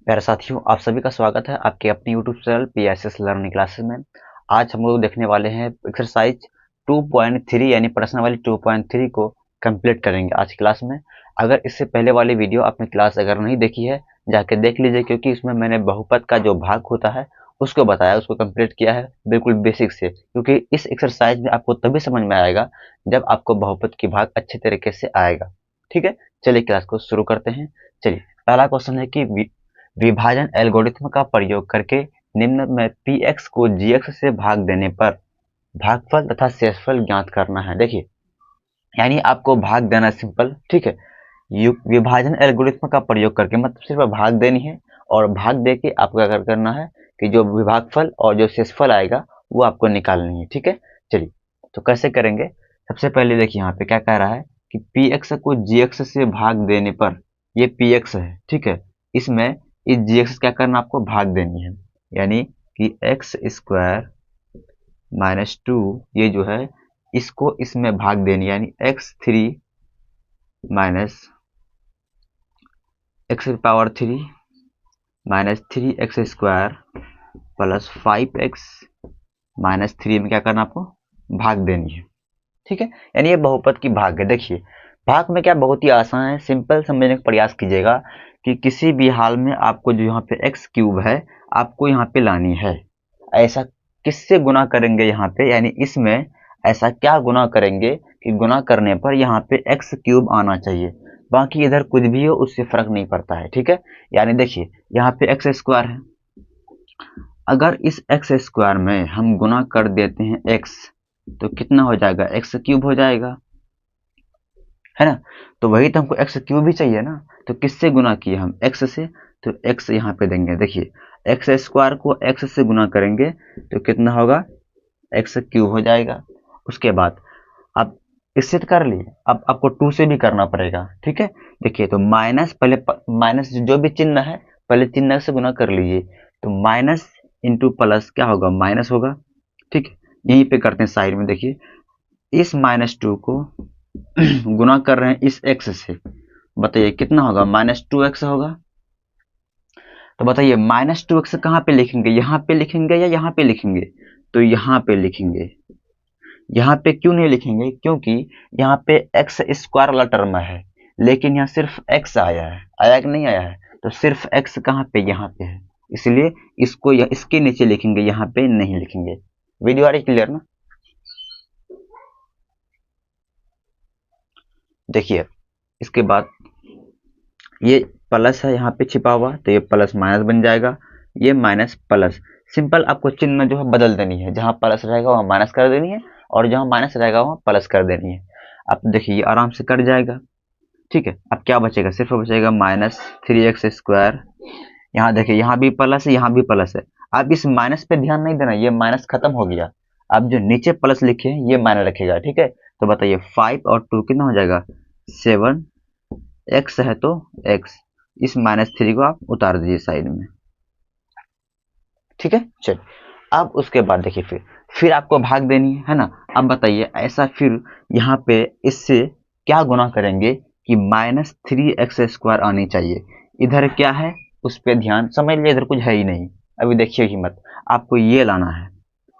प्यारे साथियों, आप सभी का स्वागत है आपके अपने YouTube channel PSS learning classes में। आज हम लोग देखने वाले हैं एक्सरसाइज 2.3 यानी प्रश्नावली 2.3 को कंप्लीट करेंगे आज क्लास में। अगर इससे पहले वाली वीडियो आपने क्लास अगर नहीं देखी है, जाके देख लीजिए, क्योंकि इसमें मैंने बहुपद का जो भाग होता है उसको बताया, उसको कंप्लीट किया है बिल्कुल बेसिक से। क्योंकि इस एक्सरसाइज में आपको तभी समझ में आएगा जब आपको बहुपद की भाग अच्छे तरीके से आएगा। ठीक है, चलिए क्लास को शुरू करते हैं। चलिए, पहला क्वेश्चन है कि विभाजन एल्गोरिथ्म का प्रयोग करके निम्न में px को gx से भाग देने पर भागफल तथा शेषफल ज्ञात करना है। देखिए, यानी आपको भाग देना सिंपल, ठीक है। विभाजन एल्गोरिथ्म का प्रयोग करके मतलब सिर्फ भाग देनी है, और भाग दे के आपको क्या करना है कि जो विभागफल और जो शेषफल आएगा वो आपको निकालनी है। ठीक है, चलिए तो कैसे करेंगे। सबसे पहले देखिए, यहाँ पे क्या कह रहा है कि px को gx से भाग देने पर, ये px है, ठीक है। इसमें इस gx क्या करना, आपको भाग देनी है, यानी कि एक्स स्क्वायर माइनस टू, ये जो है इसको इसमें भाग देनी, यानी x3 minus x power 3 minus 3x square plus 5x minus 3 में क्या करना, आपको भाग देनी है। ठीक है, यानी ये बहुपद की भाग है। देखिए, भाग में क्या बहुत ही आसान है, सिंपल समझने का प्रयास कीजिएगा कि किसी भी हाल में आपको जो यहाँ पे एक्स क्यूब है आपको यहाँ पे लानी है। ऐसा किससे गुना करेंगे यहाँ पे, यानी इसमें ऐसा क्या गुना करेंगे कि गुना करने पर यहाँ पे एक्स क्यूब आना चाहिए, बाकी इधर कुछ भी हो उससे फर्क नहीं पड़ता है। ठीक है, यानी देखिए यहाँ पे एक्स स्क्वायर है, अगर इस एक्स स्क्वायर में हम गुना कर देते हैं एक्स, तो कितना हो जाएगा, एक्स क्यूब हो जाएगा, है ना। तो वही तो हमको एक्स क्यूब भी चाहिए ना, तो किससे गुना किए हम, एक्स से, तो एक्स यहाँ पे देंगे। देखिए, एक्स स्क्वायर को एक्स से गुना करेंगे तो कितना होगा, एक्स क्यूब हो जाएगा। उसके बाद आप इससे तो कर लिए, अब आपको टू से भी करना पड़ेगा। ठीक है, देखिए तो माइनस, पहले माइनस जो भी चिन्ह है पहले चिन्ह से गुना कर लीजिए, तो माइनस इंटू प्लस क्या होगा, माइनस होगा। ठीक है, यहीं पे करते हैं साइड में। देखिए, इस माइनस टू को गुना कर रहे हैं इस एक्स से, बताइए कितना होगा, -2x होगा। तो बताइए -2x कहाँ पे लिखेंगे, यहाँ पे लिखेंगे या यहाँ पे लिखेंगे, तो यहाँ पे लिखेंगे। यहाँ पे क्यों नहीं लिखेंगे, क्योंकि यहाँ पे एक्स स्क्वायर वाला टर्म है, लेकिन यहाँ सिर्फ एक्स आया है, आया कि नहीं आया है, तो सिर्फ एक्स कहाँ पे, यहाँ पे है, इसलिए इसको इसके नीचे लिखेंगे, यहाँ पे नहीं लिखेंगे। वीडियो आ रही क्लियर ना। देखिए, इसके बाद ये प्लस है यहाँ पे छिपा हुआ, तो ये प्लस माइनस बन जाएगा, ये माइनस प्लस। सिंपल आपको चिन्ह जो है बदल देनी है, जहाँ प्लस रहेगा वहाँ माइनस कर देनी है, और जहाँ माइनस रहेगा वहाँ प्लस कर देनी है। अब देखिए ये आराम से कट जाएगा। ठीक है, अब क्या बचेगा, सिर्फ बचेगा -3x स्क्वायर। यहाँ देखिए, यहाँ भी प्लस है, यहाँ भी प्लस है। अब इस माइनस पे ध्यान नहीं देना, ये माइनस खत्म हो गया। अब जो नीचे प्लस लिखे हैं ये माइनस रखेगा। ठीक है, तो बताइए 5 और 2 कितना हो जाएगा, 7। एक्स है तो एक्स, इस -3 को आप उतार दीजिए साइड में। ठीक है, चलिए अब उसके बाद देखिए, फिर आपको भाग देनी है ना। अब बताइए ऐसा फिर यहाँ पे इससे क्या गुना करेंगे कि -3x स्क्वायर आनी चाहिए। इधर क्या है उस पर ध्यान, समझ लिया, इधर कुछ है ही नहीं। अभी देखिए हिम्मत, आपको ये लाना है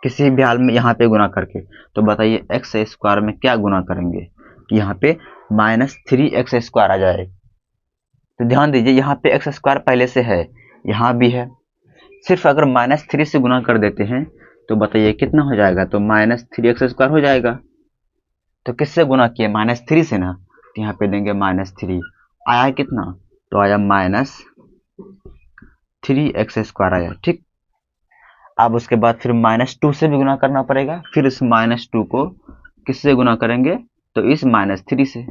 किसी भी हाल में यहाँ पे गुना करके। तो बताइए एक्स स्क्वायर में क्या गुना करेंगे कि यहाँ पे -3x स्क्वायर आ जाए। तो ध्यान दीजिए, यहाँ पे एक्स स्क्वायर पहले से है, यहाँ भी है, सिर्फ अगर -3 से गुना कर देते हैं तो बताइए कितना हो जाएगा, तो -3x स्क्वायर हो जाएगा। तो किससे गुना किए, -3 से ना, तो यहाँ पे देंगे -3, आया कितना, तो आया -3x स्क्वायर आया। ठीक, अब उसके बाद फिर -2 से भी गुना करना पड़ेगा, फिर इस -2 को किससे गुना करेंगे, तो इस -3 से,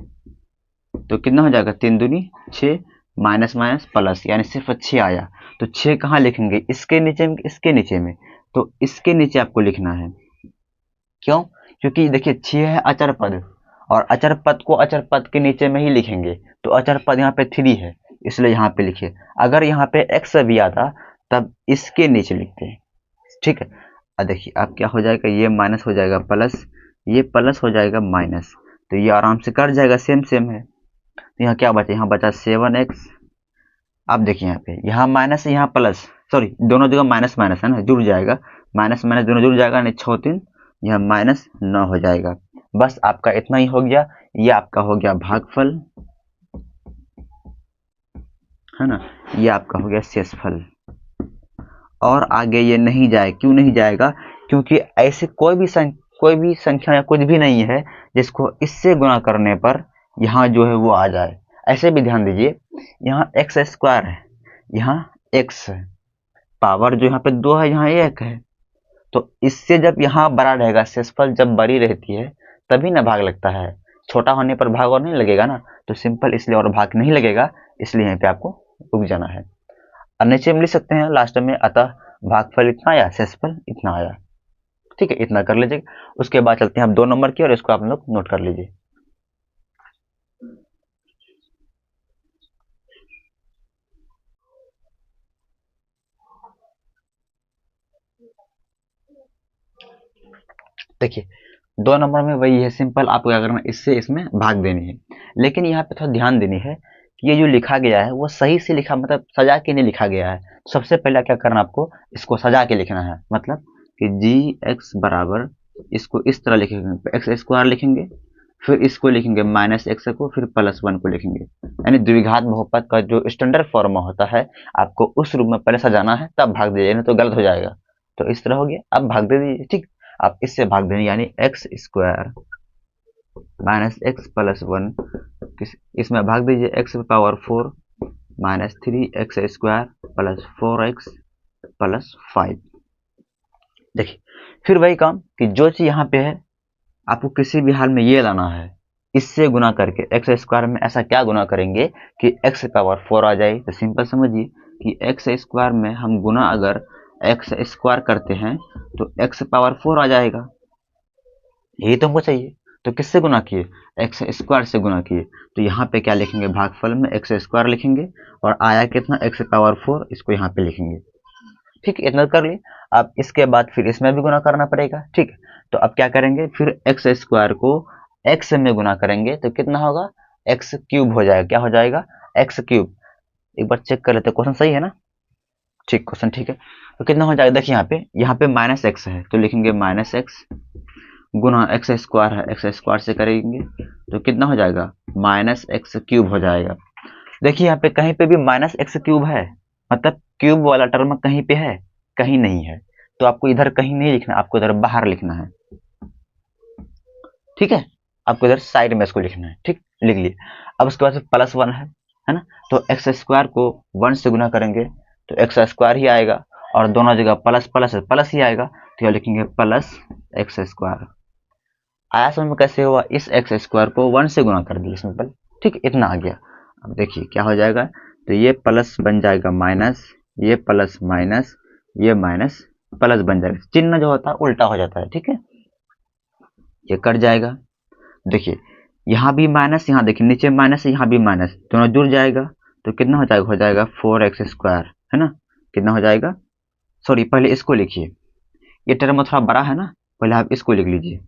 तो कितना हो जाएगा, 3 दूनी 6, माइनस माइनस प्लस, यानी सिर्फ 6 आया। तो 6 कहाँ लिखेंगे, इसके नीचे में, इसके नीचे में, तो इसके नीचे आपको लिखना है। क्यों, क्योंकि देखिए 6 है अचर पद, और अचर पद को अचर पद के नीचे में ही लिखेंगे, तो अचर पद यहाँ पे 3 है, इसलिए यहाँ पे लिखिए। अगर यहाँ पे x भी आता तब इसके नीचे लिखते हैं। ठीक है, अब देखिए अब क्या हो जाएगा, ये माइनस हो जाएगा प्लस, ये प्लस हो जाएगा माइनस, तो ये आराम से कट जाएगा, सेम सेम है। तो यहाँ क्या बचा, यहाँ बचा 7x आप देखिए यहाँ पे, यहाँ माइनस है यहाँ प्लस, सॉरी दोनों जगह माइनस माइनस है ना, जुड़ जाएगा, माइनस माइनस दोनों जुड़ जाएगा, नहीं 6 3 यह माइनस 9 हो जाएगा। बस आपका इतना ही हो गया, ये आपका हो गया भागफल, है ना, ये आपका हो गया शेषफल। और आगे ये नहीं जाए, क्यों नहीं जाएगा, क्योंकि ऐसे कोई भी संख्या या कुछ भी नहीं है जिसको इससे गुणा करने पर यहाँ जो है वो आ जाए। ऐसे भी ध्यान दीजिए, यहाँ एक्स स्क्वायर है, यहाँ एक्स है, पावर जो यहाँ पे 2 है, यहाँ 1 है, तो इससे जब यहाँ बड़ा रहेगा, शेषफल जब बड़ी रहती है तभी ना भाग लगता है, छोटा होने पर भाग और नहीं लगेगा ना, तो सिंपल इसलिए और भाग नहीं लगेगा, इसलिए यहाँ पे आपको रुक जाना है। और नीचे में लिख सकते हैं लास्ट में, अतः भागफल इतना आया, शेषफल इतना आया। ठीक है, इतना कर लीजिए। उसके बाद चलते हैं हम 2 नंबर की, और इसको आप लोग नोट कर लीजिए। देखिए 2 नंबर में वही है, सिंपल आपको क्या करना है, इससे इसमें भाग देनी है। लेकिन यहाँ पे थोड़ा ध्यान देनी है कि ये जो लिखा गया है वो सही से लिखा, मतलब सजा के नहीं लिखा गया है। सबसे पहले क्या करना आपको, इसको सजा के लिखना है, मतलब कि जी एक्स बराबर, इसको इस तरह लिखेंगे, एक्स स्क्वायर लिखेंगे, फिर इसको लिखेंगे माइनस एक्स को, फिर प्लस 1 को लिखेंगे, यानी द्विघात बहुपद का जो स्टैंडर्ड फॉर्म होता है, आपको उस रूप में पहले सजाना है, तब भाग दीजिए, नहीं तो गलत हो जाएगा। तो इस तरह हो गया, अब भाग दे दीजिए। ठीक, आप इससे भाग देंगे, यानी x square minus X plus 1, इसमें भाग दीजिए, x power 4 minus 3 x square plus 4 x plus 5। देखिए फिर वही काम कि जो चीज यहाँ पे है आपको किसी भी हाल में ये लाना है, इससे गुना करके एक्स स्क्वायर में ऐसा क्या गुना करेंगे कि एक्स पावर 4 आ जाए। तो सिंपल समझिए कि एक्स स्क्वायर में हम गुना अगर एक्स स्क्वायर करते हैं तो एक्स पावर 4 आ जाएगा, यही तो हमको चाहिए। तो किससे गुना किए, एक्स स्क्वायर से गुना किए, तो यहाँ पे क्या लिखेंगे, भागफल में एक्स स्क्वायर लिखेंगे, और आया कितना, एक्स पावर 4, इसको यहाँ पे लिखेंगे। ठीक, इतना कर लिए। अब इसके बाद फिर इसमें भी गुना करना पड़ेगा। ठीक, तो अब क्या करेंगे, फिर एक्स स्क्वायर को एक्स में गुना करेंगे तो कितना होगा, एक्स क्यूब हो जाएगा। क्या हो जाएगा, एक्स क्यूब। एक बार चेक कर लेते हैं, क्वेश्चन सही है ना। ठीक, क्वेश्चन ठीक है। तो कितना हो जाएगा, देखिए यहाँ पे माइनस एक्स है तो लिखेंगे माइनस एक्स गुना एक्स स्क्वायर है, एक्स स्क्वायर से करेंगे तो कितना हो जाएगा, माइनस एक्स क्यूब हो जाएगा। देखिए यहाँ पे कहीं पे भी माइनस एक्स क्यूब है, मतलब क्यूब वाला टर्म कहीं पे है, कहीं नहीं है, तो आपको इधर कहीं नहीं लिखना, आपको इधर बाहर लिखना है। ठीक है, आपको इधर साइड में इसको लिखना है। ठीक, लिख लिए। अब उसके बाद प्लस 1 है ना, तो एक्स स्क्वायर को 1 से गुना करेंगे तो एक्स स्क्वायर ही आएगा, और दोनों जगह प्लस प्लस प्लस ही आएगा, तो यह लिखेंगे प्लस एक्स स्क्वायर। आया समझ में कैसे हुआ, इस एक्स स्क्वायर को 1 से गुना कर दिया सिंपल। ठीक, इतना आ गया। अब देखिए क्या हो जाएगा, तो ये प्लस बन जाएगा माइनस, ये प्लस माइनस, ये माइनस प्लस बन जाएगा, चिन्ह जो होता है उल्टा हो जाता है। ठीक है, ये कट जाएगा। देखिए यहाँ भी माइनस, यहाँ देखिए नीचे माइनस, यहाँ भी माइनस, दोनों जुड़ जाएगा तो कितना हो जाएगा 4 एक्स स्क्वायर, है ना, कितना हो जाएगा, सॉरी पहले इसको लिखिए, ये टर्म थोड़ा बड़ा है ना, पहले आप इसको लिख लीजिए,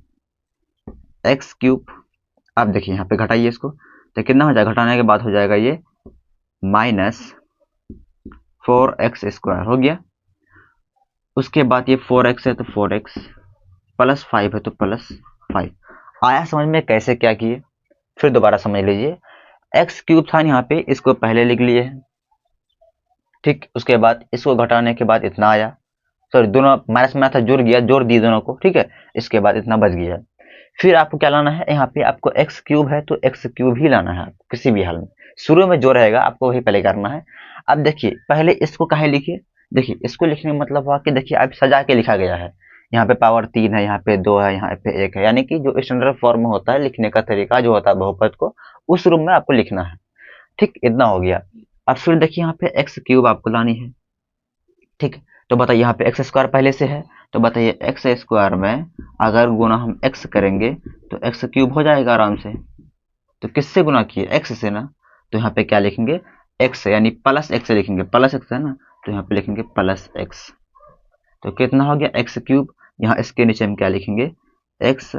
एक्स क्यूब। आप देखिए यहाँ पे घटाइए इसको, तो कितना हो जाएगा, घटाने के बाद हो जाएगा ये माइनस 4 एक्स स्क्वायर हो गया। उसके बाद ये 4 एक्स है तो 4 एक्स, प्लस 5 है तो प्लस 5। आया समझ में कैसे क्या किए, फिर दोबारा समझ लीजिए। एक्स क्यूब था यहाँ पे, इसको पहले लिख लिए है। ठीक, उसके बाद इसको घटाने के बाद इतना आया, सॉरी दोनों माइनस में था, जुड़ गया, जोड़ दिए दोनों को। ठीक है, इसके बाद इतना बच गया। फिर आपको क्या लाना है, यहाँ पे आपको एक्स क्यूब है तो एक्स क्यूब ही लाना है आपको, किसी भी हाल में शुरू में जो रहेगा आपको वही पहले करना है। अब देखिए पहले इसको काहे लिखिए, देखिए इसको लिखने का मतलब हुआ कि देखिए अब सजा के लिखा गया है, यहाँ पे पावर 3 है, यहाँ पे 2 है, यहाँ पे 1 है, यानी कि जो स्टैंडर्ड फॉर्म होता है लिखने का तरीका जो होता है बहुपद को, उस रूप में आपको लिखना है। ठीक, इतना हो गया। अब फिर देखिए यहाँ पे एक्स क्यूब आपको लानी है। ठीक है, तो बताइए यहाँ पे एक्स स्क्वायर पहले से है, तो बताइए एक्स स्क्वायर में अगर गुना हम एक्स करेंगे तो एक्स क्यूब हो जाएगा आराम से। तो किससे गुना किए, एक्स से ना, तो यहाँ पे क्या लिखेंगे, एक्स यानी प्लस एक्स लिखेंगे, प्लस एक्स है ना, तो यहाँ पे लिखेंगे प्लस एक्स। तो कितना हो गया, एक्स क्यूब। यहाँ इसके नीचे हम क्या लिखेंगे, एक्स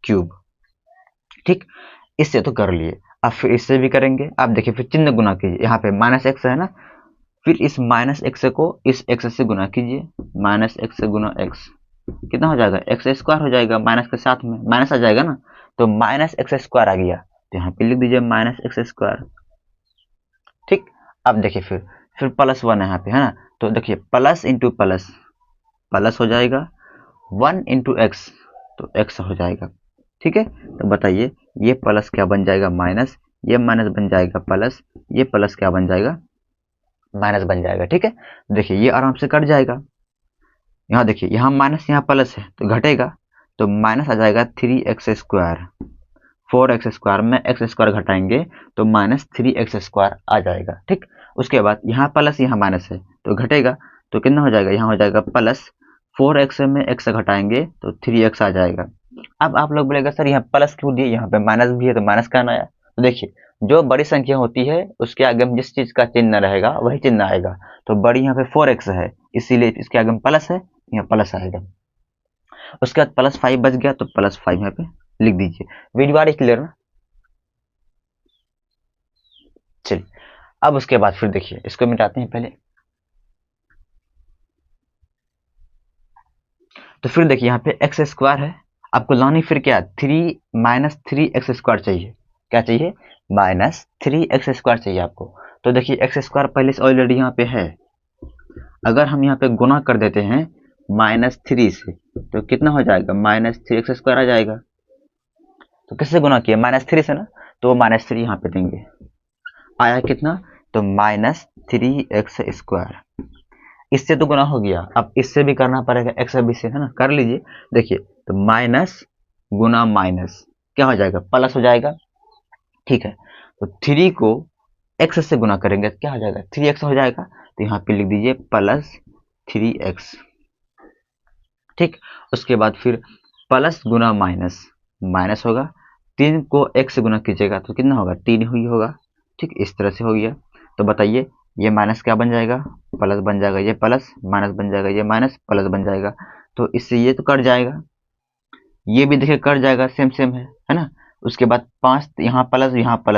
क्यूब। ठीक, इससे तो कर लिए। अब फिर इससे भी करेंगे, आप देखिए फिर चिन्ह गुना कीजिए, यहाँ पे माइनस एक्स है ना, फिर इस माइनस एक्स को इस एक्स से गुना कीजिए, माइनस एक्स से गुना एक्स कितना हो जाएगा, एक्स स्क्वायर हो जाएगा, माइनस के साथ में माइनस आ जाएगा ना, तो माइनस एक्स स्क्वायर आ गया, तो यहाँ पे लिख दीजिए माइनस एक्स स्क्वायर। ठीक, अब देखिए फिर प्लस वन यहाँ पे है ना, तो देखिए प्लस इंटू प्लस प्लस हो जाएगा, वन इंटू एक्स तो एक्स हो जाएगा। ठीक है, तो बताइए ये प्लस क्या बन जाएगा, माइनस, ये माइनस बन जाएगा प्लस, ये प्लस क्या बन जाएगा, माइनस बन जाएगा। ठीक है, देखिए ये आराम से कट जाएगा, यहाँ देखिए यहाँ माइनस यहाँ प्लस है तो घटेगा, तो माइनस आ जाएगा three x square, four x square में एक्स स्क्वायर घटाएंगे तो माइनस थ्री एक्स स्क्वायर आ जाएगा। ठीक, उसके बाद यहाँ प्लस यहाँ माइनस है तो घटेगा, तो कितना हो जाएगा, यहाँ हो जाएगा प्लस, फोर एक्स में एक्स घटाएंगे तो थ्री एक्स आ जाएगा। अब आप लोग बोलेगा सर यहाँ प्लस क्यों दिए, यहाँ पे माइनस भी है तो माइनस का आया। तो देखिए जो बड़ी संख्या होती है उसके आगे जिस चीज का चिन्ह रहेगा वही चिन्ह आएगा, तो बड़ी यहाँ पे फोर एक्स है इसीलिए इसके आगे प्लस है, यहाँ प्लस आएगा। उसके बाद प्लस फाइव बच गया तो प्लस फाइव यहाँ पे लिख दीजिए। वीडियो आ रही क्लियर ना? चलिए अब उसके बाद फिर देखिए इसको मिटाते हैं पहले, तो फिर देखिए यहाँ पे एक्स स्क्वायर है, आपको लानी फिर क्या, three minus three x square चाहिए, क्या चाहिए, माइनस थ्री एक्स स्क्वायर चाहिए आपको। तो देखिए एक्स स्क्वायर पहले से ऑलरेडी यहाँ पे है, अगर हम यहाँ पे गुना कर देते हैं माइनस थ्री से तो कितना हो जाएगा, माइनस थ्री एक्स स्क्वायर आ जाएगा। तो किससे गुना किया, माइनस थ्री से ना, तो माइनस थ्री यहाँ पे देंगे, आया कितना, तो माइनस थ्री एक्स स्क्वायर। इससे तो गुना हो गया, अब इससे भी करना पड़ेगा, एक्स बी से है ना, कर लीजिए। देखिए तो माइनस गुना माइनस क्या हो जाएगा, प्लस हो जाएगा। ठीक है, तो थ्री को एक्स से गुना करेंगे क्या हो जाएगा, थ्री एक्स हो जाएगा, तो यहाँ पे लिख दीजिए प्लस थ्री एक्स। ठीक, उसके बाद फिर प्लस गुना माइनस, माइनस होगा, तीन को एक्स से गुना कीजिएगा तो कितना होगा, तीन ही होगा। ठीक, इस तरह से हो गया। तो बताइए ये माइनस क्या बन जाएगा, प्लस बन जाएगा, ये प्लस माइनस बन जाएगा, ये माइनस प्लस बन जाएगा, तो इससे ये तो कट जाएगा, ये भी देखिए कट जाएगा, सेम सेम है ना। उसके बाद पाँच यहाँ प्लस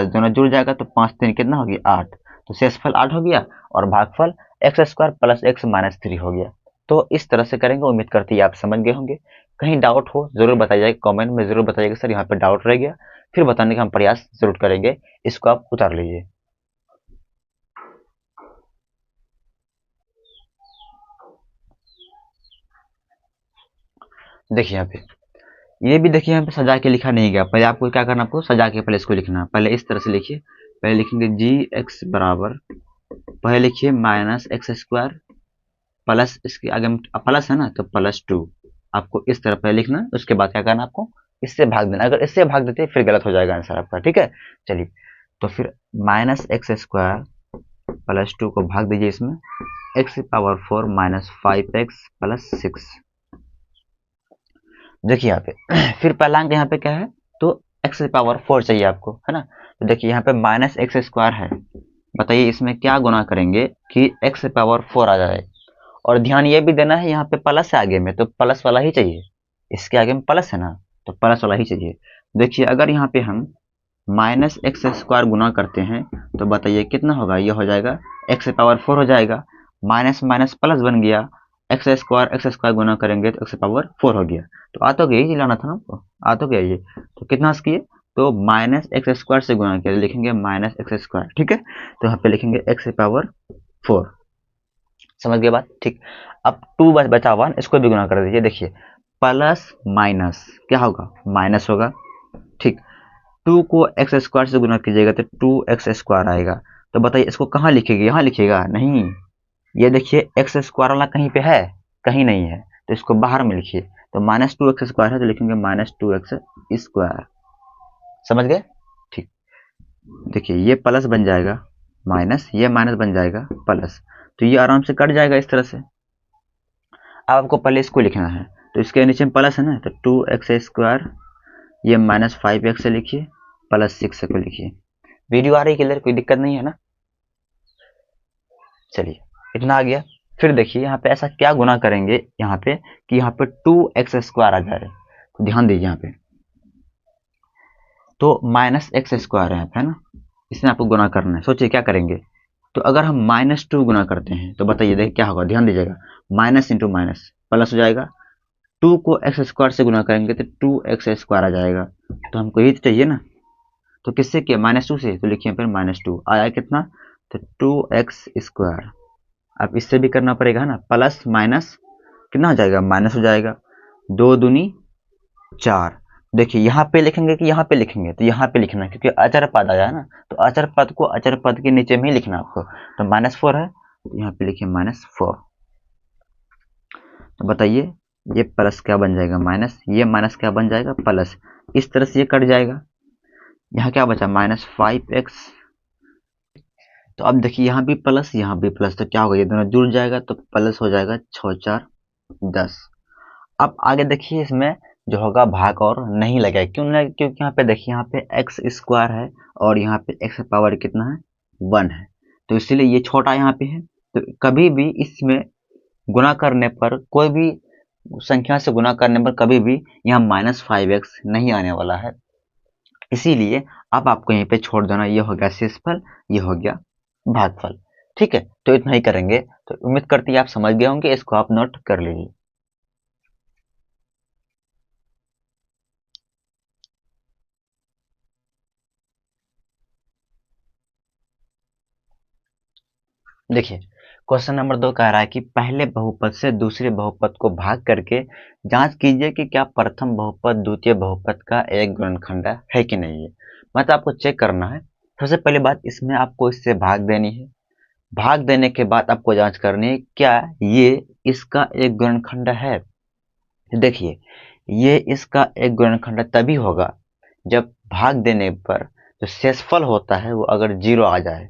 दोनों जुड़ जाएगा, तो पाँच तीन कितना हो गया, आठ, तो शेषफल आठ हो गया और भागफल x square plus x minus three हो गया। तो इस तरह से करेंगे, उम्मीद करती है आप समझ गए होंगे। कहीं डाउट हो जरूर बताइएगा, कमेंट में जरूर बताइएगा सर यहाँ पे डाउट रह गया, फिर बताने का हम प्रयास जरूर करेंगे, इसको आप उतार लीजिए। देखिए यहाँ पे, ये भी देखिए यहाँ पे सजा के लिखा नहीं गया, पहले आपको क्या करना, आपको सजा के पहले इसको लिखना, पहले इस तरह से लिखिए, पहले लिखेंगे जी एक्स बराबर, पहले लिखिए माइनस एक्स स्क्वायर प्लस, इसके आगे प्लस है ना तो प्लस टू, आपको इस तरह पहले लिखना, उसके बाद क्या करना, आपको इससे भाग देना, अगर इससे भाग देते फिर गलत हो जाएगा आंसर आपका। ठीक है, चलिए तो फिर minus x square plus two को भाग दीजिए इसमें, x power four minus five x plus six. देखिए यहाँ पे फिर पहला अंक यहाँ पे क्या है, तो एक्स पावर फोर चाहिए आपको है ना, तो देखिए यहाँ पे माइनस एक्स स्क्वायर है, बताइए इसमें क्या गुना करेंगे कि एक्स पावर फोर आ जाए, और ध्यान ये भी देना है यहाँ पे प्लस है आगे में तो प्लस वाला ही चाहिए, इसके आगे में प्लस है ना तो प्लस वाला ही चाहिए। देखिए अगर यहाँ पे हम माइनस एक्स स्क्वायर गुना करते हैं तो बताइए कितना होगा, ये हो जाएगा एक्स पावर फोर हो जाएगा, माइनस माइनस प्लस बन गया, एक्स स्क्वायर गुना करेंगे तो एक्स पावर फोर हो गया। तो आ तो गया, यही लाना था ना आपको, आ तो गया ये, तो कितना किए, तो माइनस एक्स स्क्वायर से गुना किया, लिखेंगे माइनस एक्स स्क्वायर। ठीक है, तो यहाँ पे लिखेंगे एक्स पावर फोर, समझ गए बात। ठीक, अब टू बचा वन, इसको भी गुना कर दीजिए, देखिए प्लस माइनस क्या होगा, माइनस होगा। ठीक, टू को एक्स स्क्वायर से गुना कीजिएगा तो टू एक्स स्क्वायर आएगा, तो बताइए इसको कहाँ लिखेगा, यहाँ लिखेगा नहीं, ये देखिए एक्स स्क्वायर वाला कहीं पे है, कहीं नहीं है, तो इसको बाहर में लिखिए, तो माइनस टू एक्स स्क्वायर है तो लिखेंगे माइनस टू एक्स स्क्वायर, समझ गए। ठीक, देखिए ये प्लस बन जाएगा माइनस, ये माइनस बन जाएगा प्लस, तो ये आराम से कट जाएगा इस तरह से। अब आपको पहले इसको लिखना है, तो इसके नीचे में प्लस है ना, तो टू एक्स स्क्वायर, ये माइनस फाइव एक्स लिखिए, प्लस सिक्स को लिखिए। वीडियो आ रही है क्लियर, कोई दिक्कत नहीं है ना? चलिए इतना आ गया। फिर देखिए यहाँ पे ऐसा क्या गुना करेंगे यहाँ पे कि यहाँ पे टू एक्स स्क्वायर आ जाए, तो ध्यान दीजिए यहाँ पे तो माइनस एक्स स्क्वायर है ना, इसमें आपको गुना करना है। सोचिए क्या करेंगे। तो अगर हम -2 गुना करते हैं तो बताइए देखिए क्या होगा, ध्यान दीजिएगा। माइनस इंटू माइनस प्लस हो जाएगा, 2 को एक्स स्क्वायर से गुना करेंगे तो 2x स्क्वायर आ जाएगा। तो हमको यही तो चाहिए ना। तो किससे किया, -2 से, तो लिखिए फिर -2 आया कितना, तो 2x स्क्वायर। अब इससे भी करना पड़ेगा ना, प्लस माइनस कितना हो जाएगा, माइनस हो जाएगा, 2 दूनी 4। देखिए यहाँ पे लिखेंगे कि यहाँ पे लिखेंगे, तो यहाँ पे लिखना है क्योंकि अचर पद आया है ना, तो अचर पद को अचर पद के नीचे में ही लिखना आपको। तो -4 है, तो यहाँ पे लिखिए -4। तो बताइए ये प्लस क्या बन जाएगा, माइनस, ये माइनस क्या बन जाएगा, प्लस। इस तरह से ये कट जाएगा। यहाँ क्या बचा, -5x। तो अब देखिए यहाँ भी प्लस यहाँ भी प्लस, तो क्या होगा, ये दोनों जुड़ जाएगा तो प्लस हो जाएगा, 6 4 10। अब आगे देखिए इसमें जो होगा भाग और नहीं लगेगा, क्यों नहीं, क्योंकि यहाँ पे देखिए यहाँ पे एक्स स्क्वायर है और यहाँ पे एक्स पावर कितना है, 1 है, तो इसीलिए ये छोटा यहाँ पे है। तो कभी भी इसमें गुना करने पर, कोई भी संख्या से गुना करने पर कभी भी यहाँ -5x नहीं आने वाला है। इसीलिए अब आपको यहीं पे छोड़ देना, ये हो गया शेषफल, ये हो गया भागफल। ठीक है, तो इतना ही करेंगे। तो उम्मीद करती है आप समझ गए होंगे, इसको आप नोट कर लीजिए। देखिए क्वेश्चन नंबर 2 कह रहा है कि पहले बहुपद से दूसरे बहुपद को भाग करके जांच कीजिए कि क्या प्रथम बहुपद द्वितीय बहुपद का एक गुणनखंड है कि नहीं है। मतलब आपको चेक करना है। सबसे पहली बात, इसमें आपको इससे भाग देनी है। भाग देने के बाद आपको जांच करनी है क्या ये इसका एक गुणनखंड है। देखिए ये इसका एक गुणनखंड तभी होगा जब भाग देने पर जो शेषफल होता है वो अगर 0 आ जाए।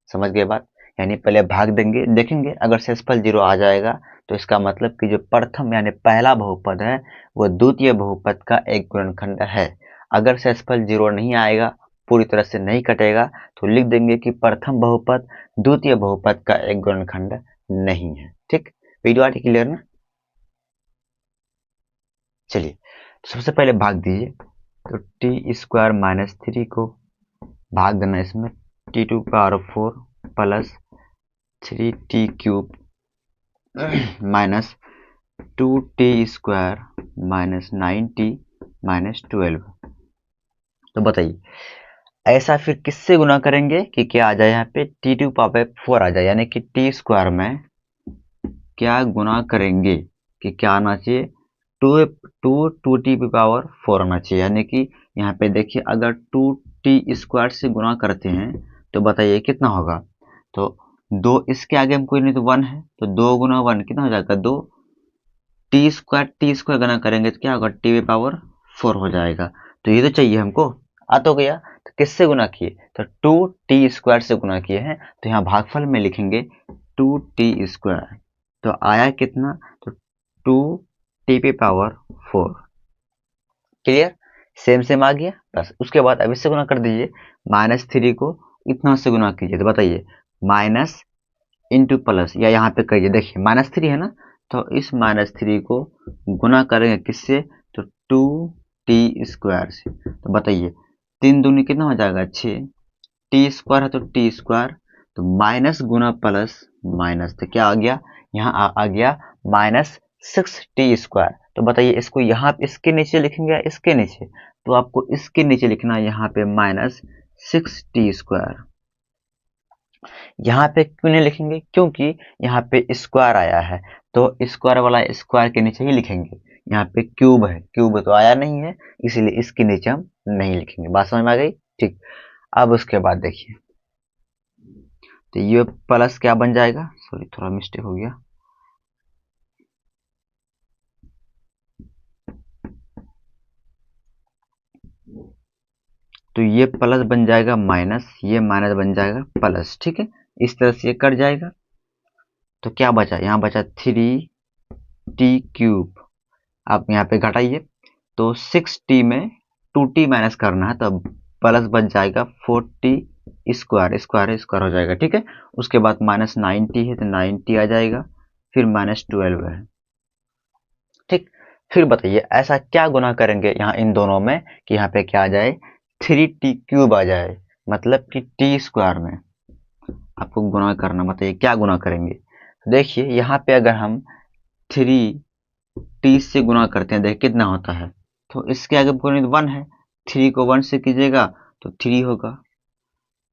समझ गए बात। यानी पहले भाग देंगे, देखेंगे अगर शेषफल 0 आ जाएगा तो इसका मतलब कि जो प्रथम यानी पहला बहुपद है वो द्वितीय बहुपद का एक गुणनखंड है। अगर शेषफल 0 नहीं आएगा, पूरी तरह से नहीं कटेगा, तो लिख देंगे कि प्रथम बहुपद द्वितीय बहुपद का एक गुणनखंड नहीं है। ठीक, वीडियो आर्ट क्लियर ना। चलिए सबसे पहले भाग दीजिए। तो t² - 3 को भाग देना इसमें, t⁴ plus 3t³ minus 2t² minus 9t minus 12। तो बताइए ऐसा फिर किससे गुना करेंगे कि क्या आ जाए, यहाँ पे t⁴ आ जाए, यानी कि t² में क्या गुना करेंगे कि क्या आना चाहिए, 2t⁴ आना चाहिए। यानी कि यहाँ पे देखिए अगर 2t² से गुना करते हैं तो बताइए कितना होगा। तो 2 इसके आगे हम कोई नहीं, तो 1 है, तो 2 गुना 1 कितना हो जाएगा, 2। t² गुना करेंगे तो क्या होगा, t⁴ हो जाएगा। तो ये तो चाहिए हमको, आ तो गया। तो किससे गुना किए, तो 2t² से गुना किए हैं, तो यहाँ भागफल में लिखेंगे 2t²। तो आया कितना, तो 2t⁴। क्लियर, सेम सेम आ गया। बस उसके बाद अब इससे गुना कर दीजिए, -3 को इतना से गुना कीजिए। तो बताइए माइनस इंटू प्लस, या यहाँ पे करिए, देखिए -3 है ना, तो इस -3 को गुना करेंगे किससे, तो 2t² से। तो बताइए 3 दूनी कितना हो जाएगा, 6। t² है तो t², तो माइनस गुना प्लस माइनस, तो क्या आ गया, यहाँ आ गया -6t²। तो बताइए इसको यहाँ इसके नीचे लिखेंगे या इसके नीचे, तो आपको इसके नीचे लिखना है, यहाँ पे -6t²। यहाँ पे क्यों नहीं लिखेंगे, क्योंकि यहाँ पे स्क्वायर आया है, तो स्क्वायर वाला स्क्वायर के नीचे ही लिखेंगे। यहाँ पे क्यूब है, क्यूब तो आया नहीं है, इसीलिए इसके नीचे हम नहीं लिखेंगे। बात समझ में आ गई। ठीक, अब उसके बाद देखिए, तो ये प्लस क्या बन जाएगा, सॉरी थोड़ा मिस्टेक हो गया, तो ये प्लस बन जाएगा माइनस, ये माइनस बन जाएगा प्लस। ठीक है, इस तरह से ये कट जाएगा। तो क्या बचा, यहाँ बचा 3t³। आप यहाँ पे घटाइए, तो 6t में 2t माइनस करना है, तो प्लस बच जाएगा 4t², स्क्वायर हो जाएगा। ठीक है, उसके बाद -9t है तो 9t आ जाएगा, फिर -12 है। ठीक, फिर बताइए ऐसा क्या गुना करेंगे यहाँ इन दोनों में कि यहाँ पे क्या आ जाए, 3t³ आ जाए, मतलब कि t² में आपको गुना करना। बताइए क्या गुना करेंगे। तो देखिए यहाँ पे अगर हम 3t से गुना करते हैं, देखिए कितना होता है। तो इसके आगे गुणित 1 है, 3 को 1 से कीजिएगा तो 3 होगा।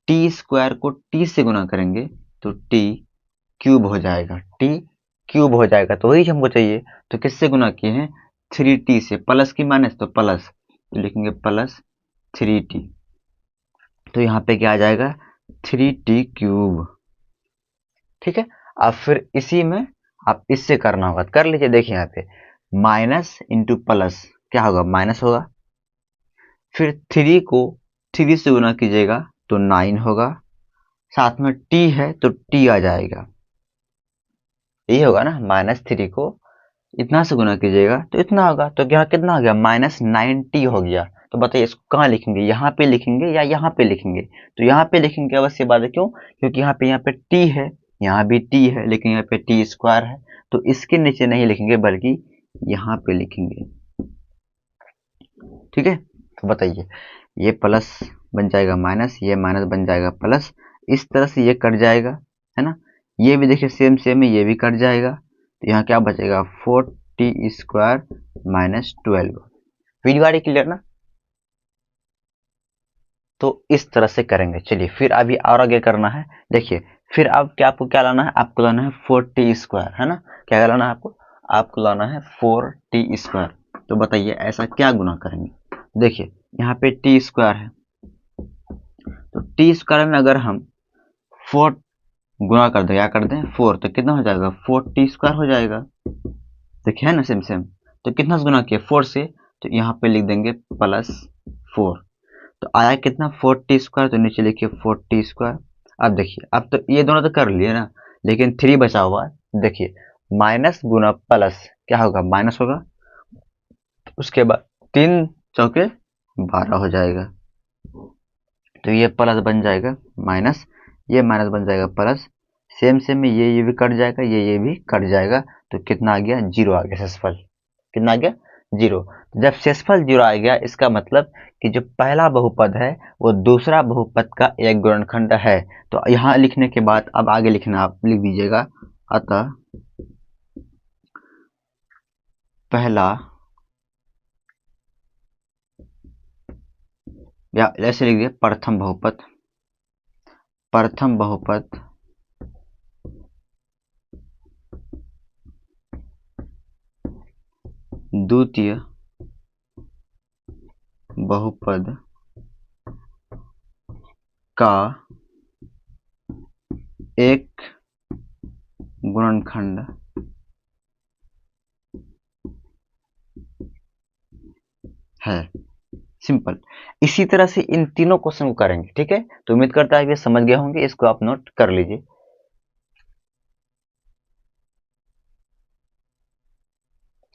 t² को t से गुना करेंगे तो t³ हो जाएगा, t³ हो जाएगा। तो वही हमको चाहिए, तो किससे गुना किए हैं, 3t से। प्लस की माइनस, तो प्लस, तो लिखेंगे प्लस 3t। तो यहाँ पे क्या आ जाएगा, 3t³। ठीक है। अब फिर इसी में आप इससे करना होगा, कर लीजिए। देखिए यहाँ पे माइनस इंटू प्लस क्या होगा, माइनस होगा। फिर 3 को 3 से गुना कीजिएगा तो 9 होगा। साथ में t है तो t आ जाएगा, यही होगा ना। -3 को इतना से गुना कीजिएगा तो इतना होगा। तो यहाँ कितना हो गया, -9t हो गया। तो बताइए इसको कहाँ लिखेंगे, यहाँ पे लिखेंगे या यहाँ पे लिखेंगे। तो यहाँ पे लिखेंगे, अवश्य बात है। क्यों, क्योंकि यहाँ पे t है, यहाँ भी t है, लेकिन यहाँ पे t² है। तो इसके नीचे नहीं लिखेंगे, बल्कि यहाँ पे लिखेंगे। ठीक है। तो बताइए ये प्लस बन जाएगा माइनस, ये माइनस बन जाएगा प्लस। इस तरह से ये कट जाएगा, है ना। ये भी देखिए सेम सेम है, ये भी कट जाएगा। तो यहाँ क्या बचेगा, 4t² -12। वीडियो आ रही क्लियर ना। तो इस तरह से करेंगे। चलिए फिर अभी और आगे करना है। देखिए फिर अब क्या, आपको क्या लाना है, आपको लाना है 4t², है ना। क्या लाना है आपको लाना है 4t²। तो बताइए ऐसा क्या गुना करेंगे। देखिए यहाँ पे t² है, तो t² में अगर हम 4 गुना कर दें, क्या कर दें 4, तो कितना हो जाएगा, 4t² हो जाएगा। देखिए है ना, सेम सेम। तो कितना से गुना किया, 4 से, तो यहाँ पे लिख देंगे +4। तो आया कितना, 4t²। तो नीचे लिखिए 4t²। अब देखिए, अब तो ये दोनों तो कर लिए ना, लेकिन 3 बचा हुआ है। देखिए माइनस गुना प्लस क्या होगा, माइनस होगा। उसके बाद 3 चौके 12 हो जाएगा। तो ये प्लस बन जाएगा माइनस, ये माइनस बन जाएगा प्लस। सेम सेम में ये भी कट जाएगा, ये भी कट जाएगा। तो कितना आ गया, 0 आ गया शेषफल। कितना आ गया, 0। जब शेषफल 0 आ गया, इसका मतलब कि जो पहला बहुपद है वो दूसरा बहुपद का एक गुणनखंड है। तो यहाँ लिखने के बाद अब आगे लिखना, आप लिख दीजिएगा, अतः पहला, या ऐसे लिख दिए, प्रथम बहुपद द्वितीय बहुपद का एक गुणनखंड है। सिंपल। इसी तरह से इन तीनों क्वेश्चन को करेंगे। ठीक है। तो उम्मीद करता है ये समझ गए होंगे, इसको आप नोट कर लीजिए।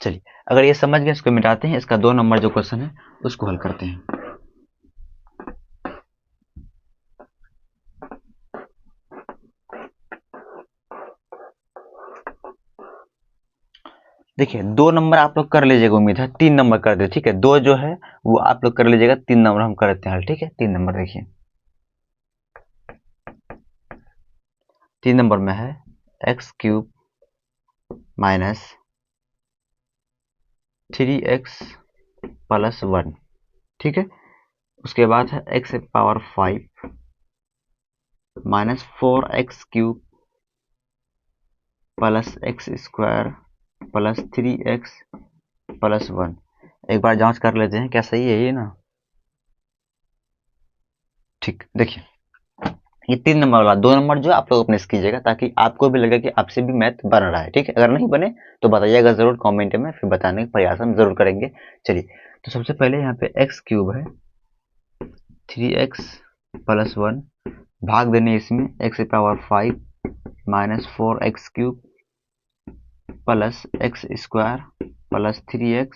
चलिए अगर ये समझ गए, इसको मिटाते हैं। इसका 2 नंबर जो क्वेश्चन है उसको हल करते हैं। देखिए 2 नंबर आप लोग कर लीजिएगा, उम्मीद है 3 नंबर कर दे। ठीक है, 2 जो है वो आप लोग कर लीजिएगा, 3 नंबर हम करते हैं। ठीक है, 3 नंबर देखिए, 3 नंबर में है x³ -3x + 1। ठीक है। उसके बाद है x⁵ -4x³ + x² + 3x + 1। एक बार जांच कर लेते हैं क्या सही है ये ना। ठीक, देखिए ये 3 नंबर वाला, 2 नंबर जो आप लोग अपने से कीजिएगा, ताकि आपको भी लगे कि आपसे भी मैथ बन रहा है। ठीक है, अगर नहीं बने तो बताइएगा जरूर कमेंट में, फिर बताने का प्रयास हम जरूर करेंगे। चलिए तो सबसे पहले यहाँ पे x³ है, 3x + 1 भाग देने इसमें x⁵ -4x³ + x² + 3x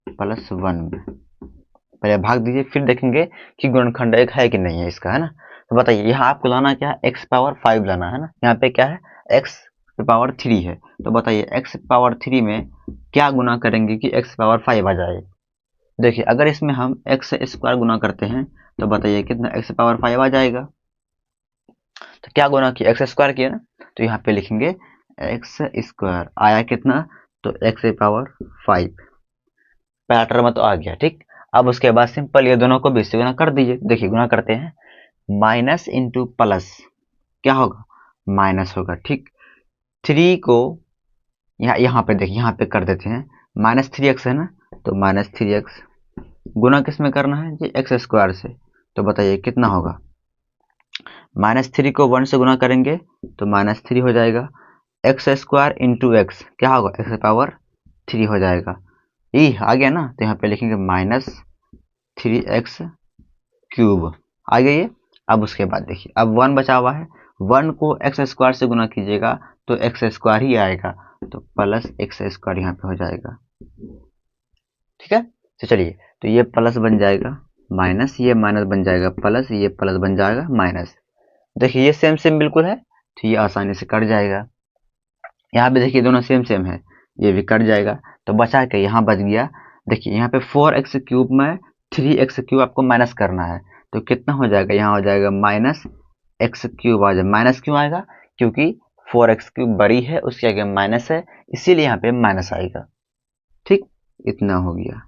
+ 1 में पहले भाग दीजिए, फिर देखेंगे कि गुणनखंड एक है कि नहीं है इसका, है ना। तो बताइए यहाँ आपको लाना क्या है, x⁵ लाना है ना। यहाँ पे क्या है, x⁵ है। तो बताइए x⁵ में क्या गुना करेंगे कि x⁵ आ जाए। देखिए अगर इसमें हम x² गुना करते हैं तो बताइए कितना x पावर 5 आ जाएगा। तो क्या गुना किया, एक्स स्क्वायर किया ना, तो यहाँ पे लिखेंगे एक्स स्क्वायर आया कितना, तो x पावर 5 पहला टर्म तो आ गया। ठीक, अब उसके बाद सिंपल ये दोनों को 20 से गुना कर दीजिए। देखिए गुना करते हैं, माइनस इंटू प्लस क्या होगा, माइनस होगा। ठीक, 3 को यहाँ पे देखिए, यहाँ पे कर देते हैं, माइनस 3x है ना, तो माइनस 3x गुना किस में करना है जी, एक्स स्क्वायर से। तो बताइए कितना होगा, माइनस 3 को 1 से गुना करेंगे तो माइनस 3 हो जाएगा, एक्स स्क्वायर इंटू एक्स क्या होगा, एक्स पावर 3 हो जाएगा। ये आ गया ना, तो यहाँ पे लिखेंगे माइनस 3x क्यूब आ गया ये। अब उसके बाद देखिए, अब 1 बचा हुआ है, 1 को एक्स स्क्वायर से गुना कीजिएगा तो एक्स स्क्वायर ही आएगा, तो प्लस एक्स स्क्वायर यहाँ पे हो जाएगा। ठीक है, तो चलिए, तो ये प्लस बन जाएगा माइनस, ये माइनस बन जाएगा प्लस, ये प्लस बन जाएगा माइनस। देखिए ये सेम सेम बिल्कुल है, तो ये आसानी से कट जाएगा। यहाँ पे देखिए दोनों सेम सेम है, ये भी कट जाएगा, तो बचा के यहाँ बच गया। देखिए यहाँ पे 4x क्यूब में 3x क्यूब आपको माइनस करना है, तो कितना हो जाएगा, यहाँ हो जाएगा माइनस एक्स क्यूब आ जाए। माइनस क्यों आएगा, क्योंकि 4x क्यूब बड़ी है, उसके आगे माइनस है, इसीलिए यहाँ पे माइनस आएगा। ठीक, इतना हो गया।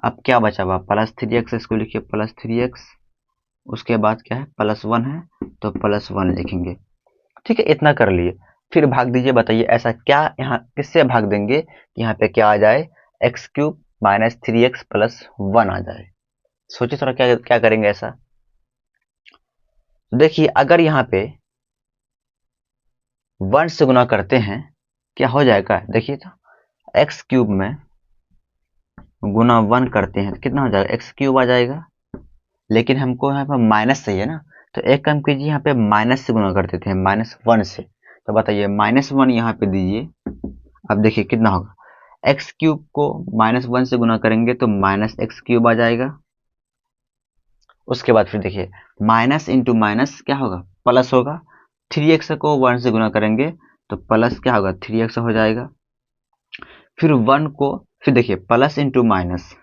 अब क्या बचा हुआ, प्लस 3x, इसको लिखिए प्लस 3x, उसके बाद क्या है, प्लस 1 है तो प्लस 1 लिखेंगे। ठीक है, इतना कर लिए, फिर भाग दीजिए। बताइए ऐसा क्या, यहाँ किससे भाग देंगे, यहाँ पे क्या आ जाए, x cube minus 3x plus 1 आ जाए। सोचिए थोड़ा क्या क्या करेंगे ऐसा। देखिए अगर यहाँ पे 1 से गुना करते हैं क्या हो जाएगा, देखिए तो एक्स क्यूब में गुना 1 करते हैं तो कितना हो जाएगा, एक्स क्यूब आ जाएगा। लेकिन हमको यहाँ पे माइनस चाहिए ना, तो एक काम कीजिए, यहाँ पे माइनस से गुना कर देते हैं, माइनस 1 से। तो बताइए माइनस 1 यहाँ पे दीजिए, अब देखिए कितना होगा, एक्स क्यूब को माइनस 1 से गुना करेंगे तो माइनस एक्स क्यूब आ जाएगा। उसके बाद फिर देखिए माइनस इंटू माइनस क्या होगा, प्लस होगा। 3x को 1 से गुना करेंगे तो प्लस क्या होगा, 3x हो जाएगा। फिर 1 को, फिर देखिए प्लस इंटू माइनस,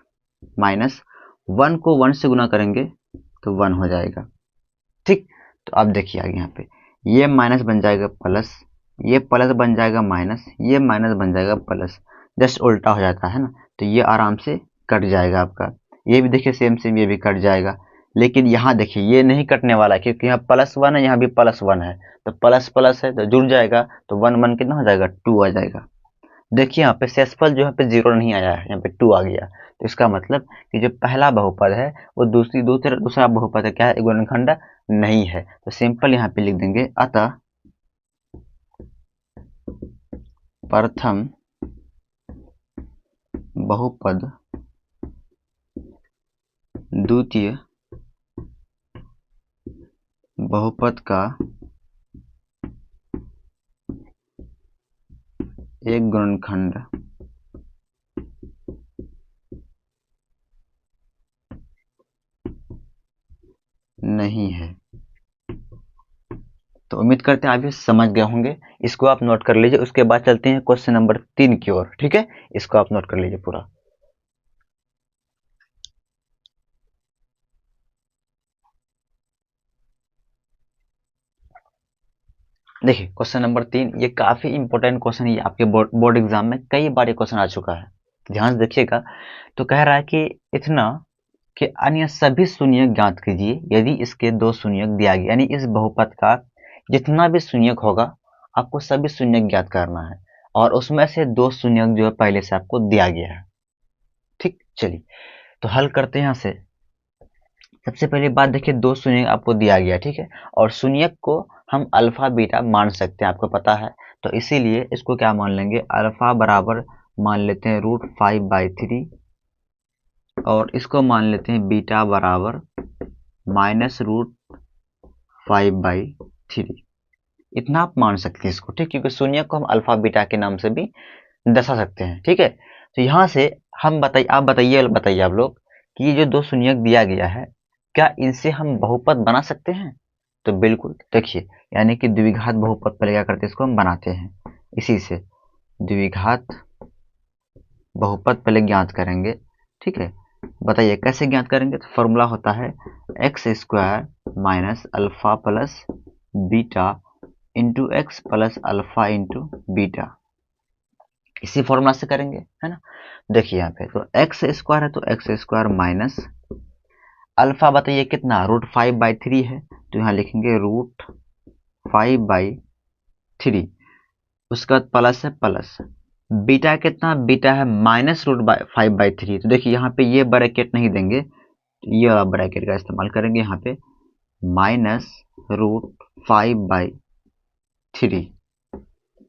माइनस 1 को 1 से गुना करेंगे तो 1 हो जाएगा। ठीक, तो अब देखिए आगे यहाँ पे ये माइनस बन जाएगा प्लस, ये प्लस बन जाएगा माइनस, ये माइनस बन जाएगा प्लस, जस्ट उल्टा हो जाता है ना, तो ये आराम से कट जाएगा आपका। ये भी देखिए सेम सेम, ये भी कट जाएगा। लेकिन यहाँ देखिए ये नहीं कटने वाला, क्योंकि यहाँ प्लस 1 है, यहाँ भी प्लस 1 है, तो प्लस प्लस है तो जुड़ जाएगा, तो 1 1 कितना हो जाएगा, 2 आ जाएगा। देखिए यहाँ पे शेषफल जो यहाँ पे 0 नहीं आया है, यहाँ पे 2 आ गया, तो इसका मतलब कि जो पहला बहुपद है वो दूसरा बहुपद है, क्या है, गुणनखंड नहीं है। तो सिंपल यहाँ पे लिख देंगे, अतः प्रथम बहुपद द्वितीय बहुपद का एक गुणनखंड नहीं है। तो उम्मीद करते हैं आप ये समझ गए होंगे, इसको आप नोट कर लीजिए। उसके बाद चलते हैं क्वेश्चन नंबर 3 की ओर। ठीक है, इसको आप नोट कर लीजिए पूरा। देखिए क्वेश्चन नंबर 3, ये काफी इंपॉर्टेंट क्वेश्चन, ये आपके बोर्ड एग्जाम में कई बार ये क्वेश्चन आ चुका है, ध्यान से देखिएगा। तो कह रहा है कि इतना कि अन्य सभी शून्यक ज्ञात कीजिए यदि इसके 2 शून्यक दिया गया, यानी इस बहुपद का जितना भी शून्यक होगा आपको सभी शून्यक ज्ञात करना है, और उसमें से 2 शून्यक जो है पहले से आपको दिया गया है। ठीक, चलिए तो हल करते हैं यहाँ से। सबसे पहली बात देखिए, 2 शून्यक आपको दिया गया, ठीक है, और शून्यक को हम अल्फा बीटा मान सकते हैं, आपको पता है। तो इसीलिए इसको क्या मान लेंगे, अल्फा बराबर मान लेते हैं √5/3, और इसको मान लेते हैं बीटा बराबर -√5/3। इतना आप मान सकते हैं इसको, ठीक, क्योंकि शून्य को हम अल्फा बीटा के नाम से भी दर्शा सकते हैं। ठीक है, तो यहाँ से हम बताइए आप लोग कि ये जो 2 शून्यक दिया गया है, क्या इनसे हम बहुपद बना सकते हैं। तो बिल्कुल देखिए, यानी कि द्विघात बहुपद पहले क्या करते हैं, इसको हम बनाते हैं, इसी से द्विघात बहुपद पहले ज्ञात करेंगे। ठीक है, बताइए कैसे ज्ञात करेंगे? तो फॉर्मूला होता है x square minus alpha plus beta into x plus alpha into beta. इसी फॉर्मूला से करेंगे, है ना। देखिए यहाँ पे तो एक्स स्क्वायर है तो एक्स स्क्वायर माइनस अल्फा बताइए कितना, √5/3 है, तो यहाँ लिखेंगे √5/3। उसके बाद प्लस है प्लस, बीटा कितना, बीटा है -√5/3। तो देखिए यहाँ पे ये ब्रैकेट नहीं देंगे, तो ये वाला ब्रैकेट का इस्तेमाल करेंगे यहाँ पे, -√5/3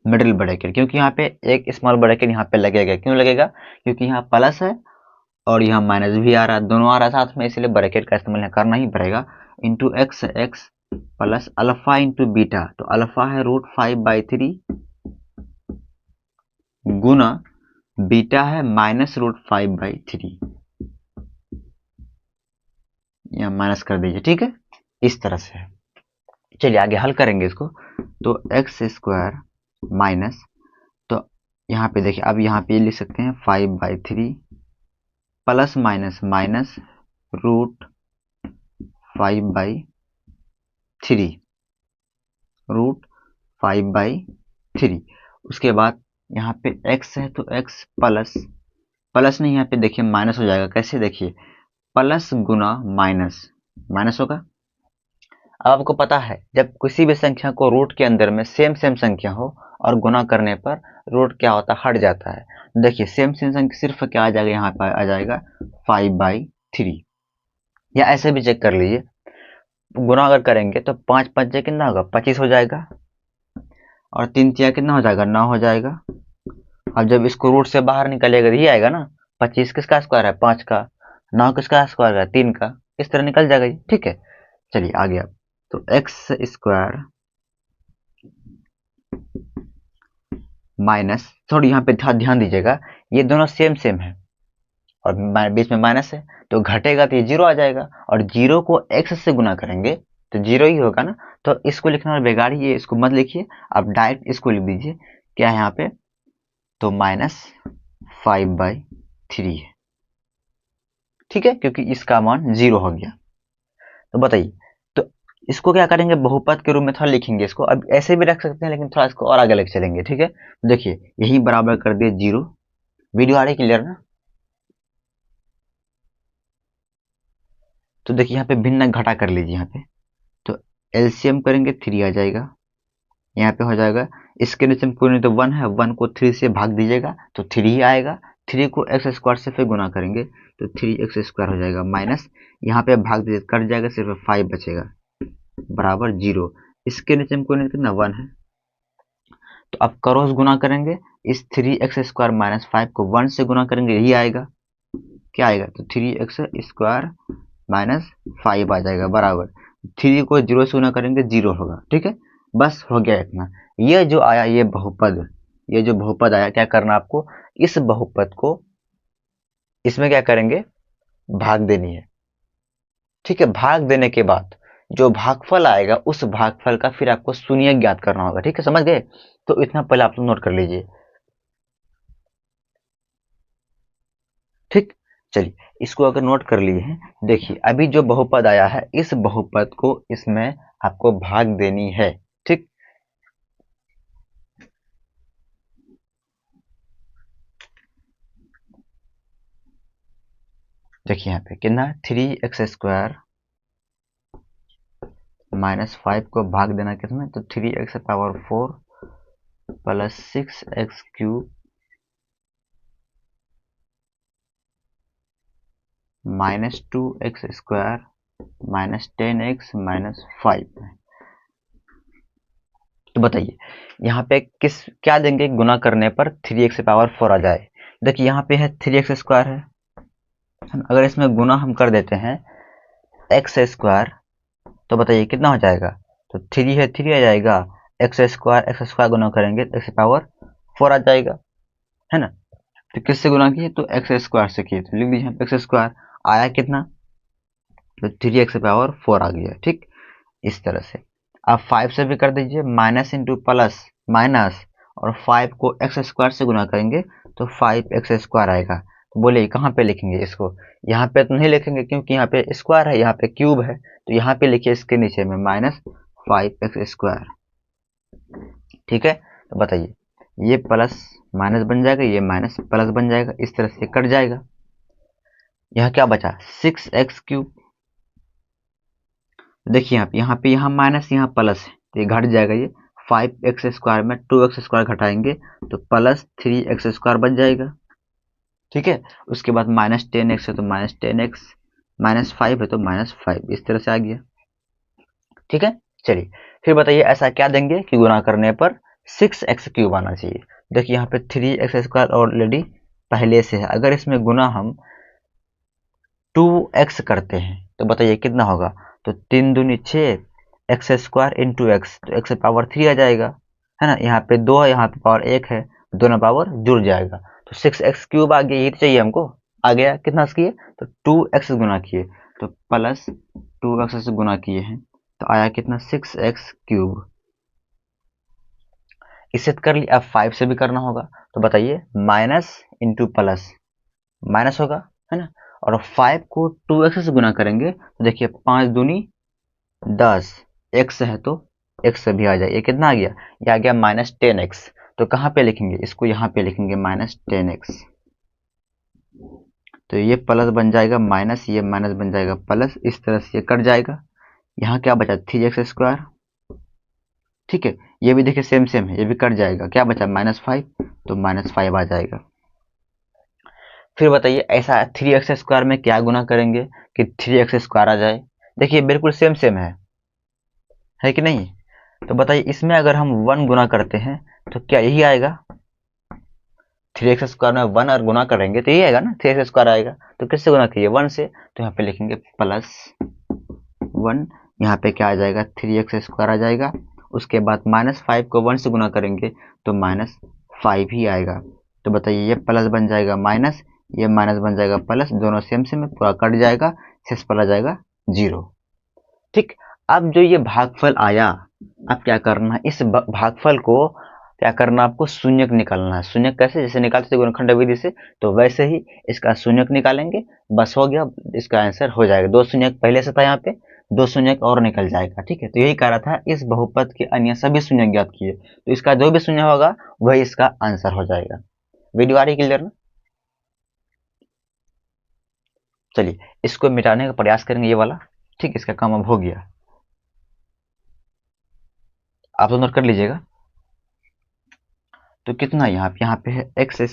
मिडिल ब्रैकेट, क्योंकि यहाँ पे एक स्मॉल ब्रैकेट यहाँ पे लगेगा। क्यों लगेगा? क्योंकि यहाँ प्लस है और यहाँ माइनस भी आ रहा है, दोनों आ रहा है साथ में, इसलिए ब्रैकेट का इस्तेमाल यहाँ करना ही पड़ेगा। Into x x plus alpha into beta, तो अल्फा है √5/3 गुना बीटा है -√5/3, यहाँ माइनस कर दीजिए, ठीक है, इस तरह से है। चलिए आगे हल करेंगे इसको। तो एक्स स्क्वायर माइनस, तो यहाँ पे देखिए, अब यहाँ पे लिख सकते हैं 5/3 प्लस माइनस माइनस √5/3 √5/3। उसके बाद यहाँ पे x है तो x प्लस, प्लस नहीं यहाँ पे देखिए माइनस हो जाएगा। कैसे? देखिए प्लस गुना माइनस, माइनस होगा। अब आपको पता है जब किसी भी संख्या को रूट के अंदर में सेम सेम संख्या हो और गुना करने पर रूट क्या होता है, हट जाता है। देखिए सेम सेम संख्या सिर्फ क्या आ जाएगा, यहाँ पर आ जाएगा 5/3, या ऐसे भी चेक कर लीजिए, गुना अगर करेंगे तो 5 5 कितना होगा, 25 हो जाएगा, और 3 3 कितना हो जाएगा, 9 हो जाएगा। अब जब इसको रूट से बाहर निकलेगा तो ये आएगा ना, 25 किसका स्क्वायर है, 5 का, 9 किसका स्क्वायर है, 3 का, इस तरह निकल जाएगा ये, ठीक है। चलिए आगे अब, तो एक्स स्क्वायर माइनस, थोड़ी यहाँ पे ध्यान दीजिएगा, ये दोनों सेम सेम है और बीच में माइनस है, तो घटेगा तो ये जीरो आ जाएगा, और जीरो को एक्स से गुना करेंगे तो जीरो ही होगा ना। तो इसको लिखना बेगाड़िए, इसको मत लिखिए, आप डायरेक्ट इसको लिख दीजिए, क्या है यहाँ पे, तो -5/3 है, ठीक है, क्योंकि इसका मान जीरो हो गया। तो बताइए, तो इसको क्या करेंगे, बहुपद के रूप में थोड़ा लिखेंगे इसको। अब ऐसे भी रख सकते हैं, लेकिन थोड़ा इसको और आगे लेके चलेंगे, ठीक है। देखिए यही बराबर कर दिए जीरो। वीडियो आ रही क्लियर ना? तो देखिए यहाँ पे भिन्न घटा कर लीजिए यहाँ पे, तो एलसीएम करेंगे 3 आ जाएगा, यहाँ पे हो जाएगा, इसके नीचे में कोई नहीं तो 1 है, 1 को 3 से भाग दीजिएगा तो 3 ही आएगा, 3 को एक्स स्क्वायर से फिर गुना करेंगे तो 3x² हो जाएगा, माइनस यहाँ पे भाग दीजिए, कट जाएगा, सिर्फ 5 बचेगा, बराबर 0। इसके नीचे में कोई नहीं कितना 1 है, तो अब क्रॉस गुना करेंगे, इस 3x² माइनस 5 को 1 से गुना करेंगे, यही आएगा, क्या आएगा, तो 3x² माइनस 5 आ जाएगा, बराबर 3 को 0 से गुना करेंगे 0 होगा, ठीक है। बस हो गया इतना। ये जो आया ये बहुपद, ये जो बहुपद आया, क्या करना आपको, इस बहुपद को इसमें क्या करेंगे, भाग देनी है, ठीक है। भाग देने के बाद जो भागफल आएगा उस भागफल का फिर आपको शून्य ज्ञात करना होगा, ठीक है, समझ गए। तो इतना पहले आप लोग नोट कर लीजिए, ठीक। चलिए इसको अगर नोट कर लिए हैं, देखिए अभी जो बहुपद आया है इस बहुपद को इसमें आपको भाग देनी है, ठीक। देखिए यहाँ पे कितना, 3x² माइनस 5 को भाग देना किसमें, तो 3x⁴ plus 6x³ -2x² minus 10x minus 5। तो बताइए यहाँ पे किस क्या देंगे, गुना करने पर 3x⁴ आ जाए। देखिए यहाँ पे है 3x² है, अगर इसमें गुना हम कर देते हैं x², तो बताइए कितना हो जाएगा, तो 3 है 3 आ जाएगा, x² गुना करेंगे तो x⁴ आ जाएगा, है ना। तो किससे गुना किए, तो x² से किए, तो लिख दीजिए x² आया कितना, तो 3x⁴ आ गया, ठीक। इस तरह से आप 5 से भी कर दीजिए, माइनस इंटू प्लस माइनस, और 5 को x² से गुना करेंगे तो 5x² आएगा, तो बोले कहाँ पे लिखेंगे इसको, यहाँ पे तो नहीं लिखेंगे क्योंकि यहाँ पे स्क्वायर है, यहाँ पे क्यूब है, तो यहाँ पे लिखिए इसके नीचे में -5x²। ठीक है, तो बताइए ये प्लस माइनस बन जाएगा, ये माइनस प्लस बन जाएगा, इस तरह से कट जाएगा। यहाँ क्या बचा 6x³। देखिए यहाँ माइनस यहाँ प्लस है, तो ये घट जाएगा, ये 5x² में 2x² घटाएंगे तो +3x² बन जाएगा। ठीक है, उसके बाद -10x है तो -10x, -5 है तो -5, इस तरह से आ गया। ठीक है, चलिए फिर बताइए ऐसा क्या देंगे कि गुना करने पर 6x³ आना चाहिए। देखिए यहाँ पे 3x² ऑलरेडी पहले से है, अगर इसमें गुना हम 2x करते हैं तो बताइए कितना होगा, तो 3 दूनी 6, x² इंटू एक्स, तो x पावर 3 आ जाएगा, है ना। यहाँ पे 2 है, यहाँ पे पावर 1 है, दोनों पावर जुड़ जाएगा, तो 6x³ आ गया, यही तो चाहिए हमको। आ गया, कितना किए तो 2x गुना किए, तो प्लस 2x से गुना किए हैं तो आया कितना 6x³। इससे कर लिया, अब 5 से भी करना होगा, तो बताइए माइनस इंटू प्लस माइनस होगा, है ना। और 5 को 2x से गुना करेंगे तो देखिए 5 दूनी 10, x है तो x भी आ जाए, ये कितना आ गया, ये आ गया -10x। तो कहाँ पे लिखेंगे इसको, यहाँ पे लिखेंगे -10x, तो ये प्लस बन जाएगा माइनस, ये माइनस बन जाएगा प्लस, इस तरह से ये कट जाएगा। यहाँ क्या बचा 3x²। ठीक है, ये भी देखिए सेम सेम है, ये भी कट जाएगा, क्या बचा -5, तो -5 आ जाएगा। फिर बताइए ऐसा 3x² में क्या गुना करेंगे कि 3x² आ जाए। देखिए बिल्कुल सेम सेम है कि नहीं। तो बताइए इसमें अगर हम 1 गुना करते हैं तो क्या यही आएगा, 3x² में 1 और गुना करेंगे तो यही आएगा ना, 3x² आएगा। तो किससे गुना किए 1 से, तो यहाँ पे लिखेंगे +1, यहाँ पे क्या आ जाएगा 3x² आ जाएगा। उसके बाद -5 को 1 से गुना करेंगे तो -5 ही आएगा। तो बताइए ये प्लस बन जाएगा माइनस, ये माइनस बन जाएगा प्लस, दोनों सेम सेम पूरा कट जाएगा, शेष पर आ जाएगा 0। ठीक, अब जो ये भागफल आया, अब क्या करना है इस भागफल को, क्या करना आपको शून्यक निकालना है। शून्यक कैसे, जैसे निकालते थे गुणनखंड विधि से, तो वैसे ही इसका शून्यक निकालेंगे, बस हो गया, इसका आंसर हो जाएगा। 2 शून्यक पहले से था, यहाँ पे 2 शून्यक और निकल जाएगा। ठीक है, तो यही कह रहा था इस बहुपद के अन्य सभी शून्यक ज्ञात किए, तो इसका जो भी शून्य होगा वही इसका आंसर हो जाएगा। वीडियो आ रही क्लियर ना। चलिए इसको मिटाने का प्रयास करेंगे, ये वाला। ठीक, इसका काम अब हो गया, आप तो नोट कर लीजिएगा। तो कितना यहाँ पे है x²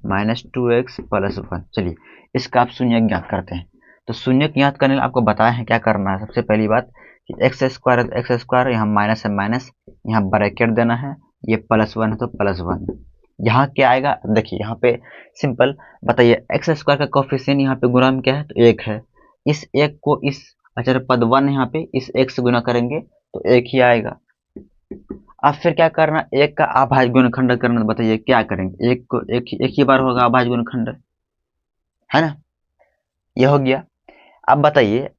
-2x + 1। चलिए इसका आप शून्यक ज्ञात करते हैं। तो शून्यक ज्ञात करने आपको बताया है क्या करना है। सबसे पहली बात कि x², यहाँ माइनस है माइनस, यहाँ ब्रैकेट देना है, ये +1 है तो +1। यहाँ क्या आएगा, देखिए यहाँ पे सिंपल बताइए, x² का कोफिशिएंट यहाँ पे गुणा में क्या है, तो 1 है। इस 1 को इस अचर पद 1 यहाँ पे इस 1 से गुना करेंगे तो 1 ही आएगा। अब फिर क्या करना, एक का अभाज्य गुणनखंड करना, बताइए क्या करेंगे, एक को एक ही बार होगा अभाज्य गुणनखंड, है ना। यह हो गया। अब बताइए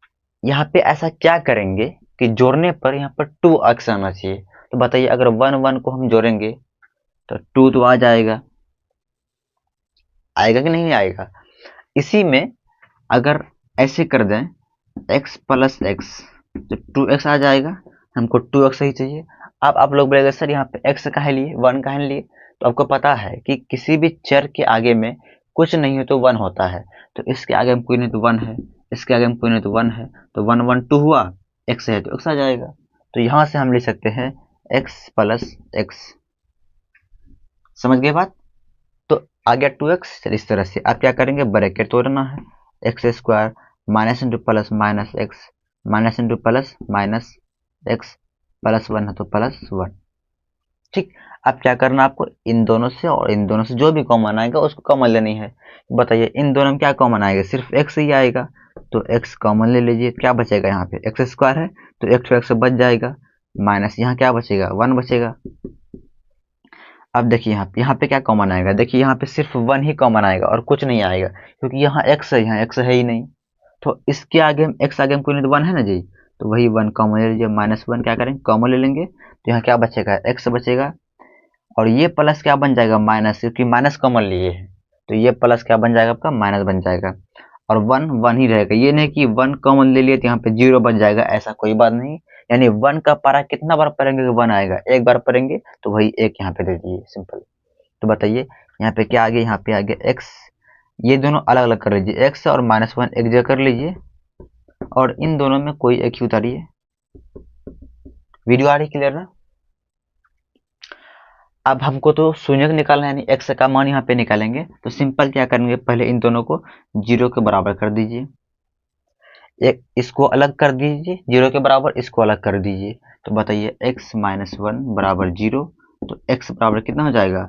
यहाँ पे ऐसा क्या करेंगे कि जोड़ने पर यहाँ पर 2x आना चाहिए। तो बताइए अगर 1 1 को हम जोड़ेंगे तो 2 तो आ जाएगा, आएगा कि नहीं आएगा। इसी में अगर ऐसे कर दें x + x, तो 2x आ जाएगा, हमको 2x ही चाहिए। अब आप लोग बोलेंगे सर यहाँ पे x काहे लिए, 1 काहे लिए, तो आपको पता है कि किसी भी चर के आगे में कुछ नहीं है तो 1 होता है। तो इसके आगे में कोई नहीं तो 1 है, इसके आगे में कोई नहीं तो 1 है, तो 1 1 2 हुआ, x है तो x आ जाएगा। तो यहाँ से हम लिख सकते हैं x + x। समझ गए बात। तो आ गया 2x। चलिए इस तरह से अब क्या करेंगे, ब्रैकेट तोड़ना है, x² minus into plus minus x, minus into plus minus x, +1 है तो +1। ठीक, अब क्या करना आपको, इन दोनों से और इन दोनों से जो भी कॉमन आएगा उसको कॉमन लेनी है। बताइए इन दोनों में क्या कॉमन आएगा, सिर्फ x ही आएगा, तो x कॉमन ले लीजिए। क्या बचेगा, यहाँ पे x² है तो एक x बच जाएगा, माइनस यहाँ क्या बचेगा 1 बचेगा। अब देखिए यहाँ पे क्या कॉमन आएगा, देखिए यहाँ पे सिर्फ 1 ही कॉमन आएगा और कुछ नहीं आएगा, क्योंकि यहाँ x है, यहाँ x है ही नहीं। तो इसके आगे x आगे में कोई नहीं तो 1 है ना जी, तो वही 1 कॉमन ले लीजिए, -1 क्या करेंगे कॉमन ले लेंगे, तो यहाँ क्या बचेगा x बचेगा, और ये प्लस क्या बन जाएगा माइनस, क्योंकि माइनस कॉमन लिए है तो ये प्लस क्या बन जाएगा आपका, माइनस बन जाएगा। और वन वन ही रहेगा, ये नहीं कि वन कॉमन ले लिए तो यहाँ पे जीरो बन जाएगा, ऐसा कोई बात नहीं। यानी वन का पारा कितना बार पढ़ेंगे वन आएगा, एक बार पढ़ेंगे तो वही एक यहाँ पे दे दीजिए, सिंपल। तो बताइए यहाँ पे क्या आ गया, यहाँ पे आ गया एक्स, ये दोनों अलग अलग कर लीजिए, एक्स और माइनस वन एक जगह कर लीजिए और इन दोनों में कोई एक ही उतारिए। वीडियो आ रही क्लियर ना। अब हमको तो शून्य निकालना है, यानी एक्स का मान यहाँ पे निकालेंगे, तो सिंपल क्या करेंगे, पहले इन दोनों को जीरो के बराबर कर दीजिए, एक इसको अलग कर दीजिए जीरो के बराबर, इसको अलग कर दीजिए। तो बताइए एक्स माइनस वन बराबर जीरो, तो एक्स बराबर कितना हो जाएगा,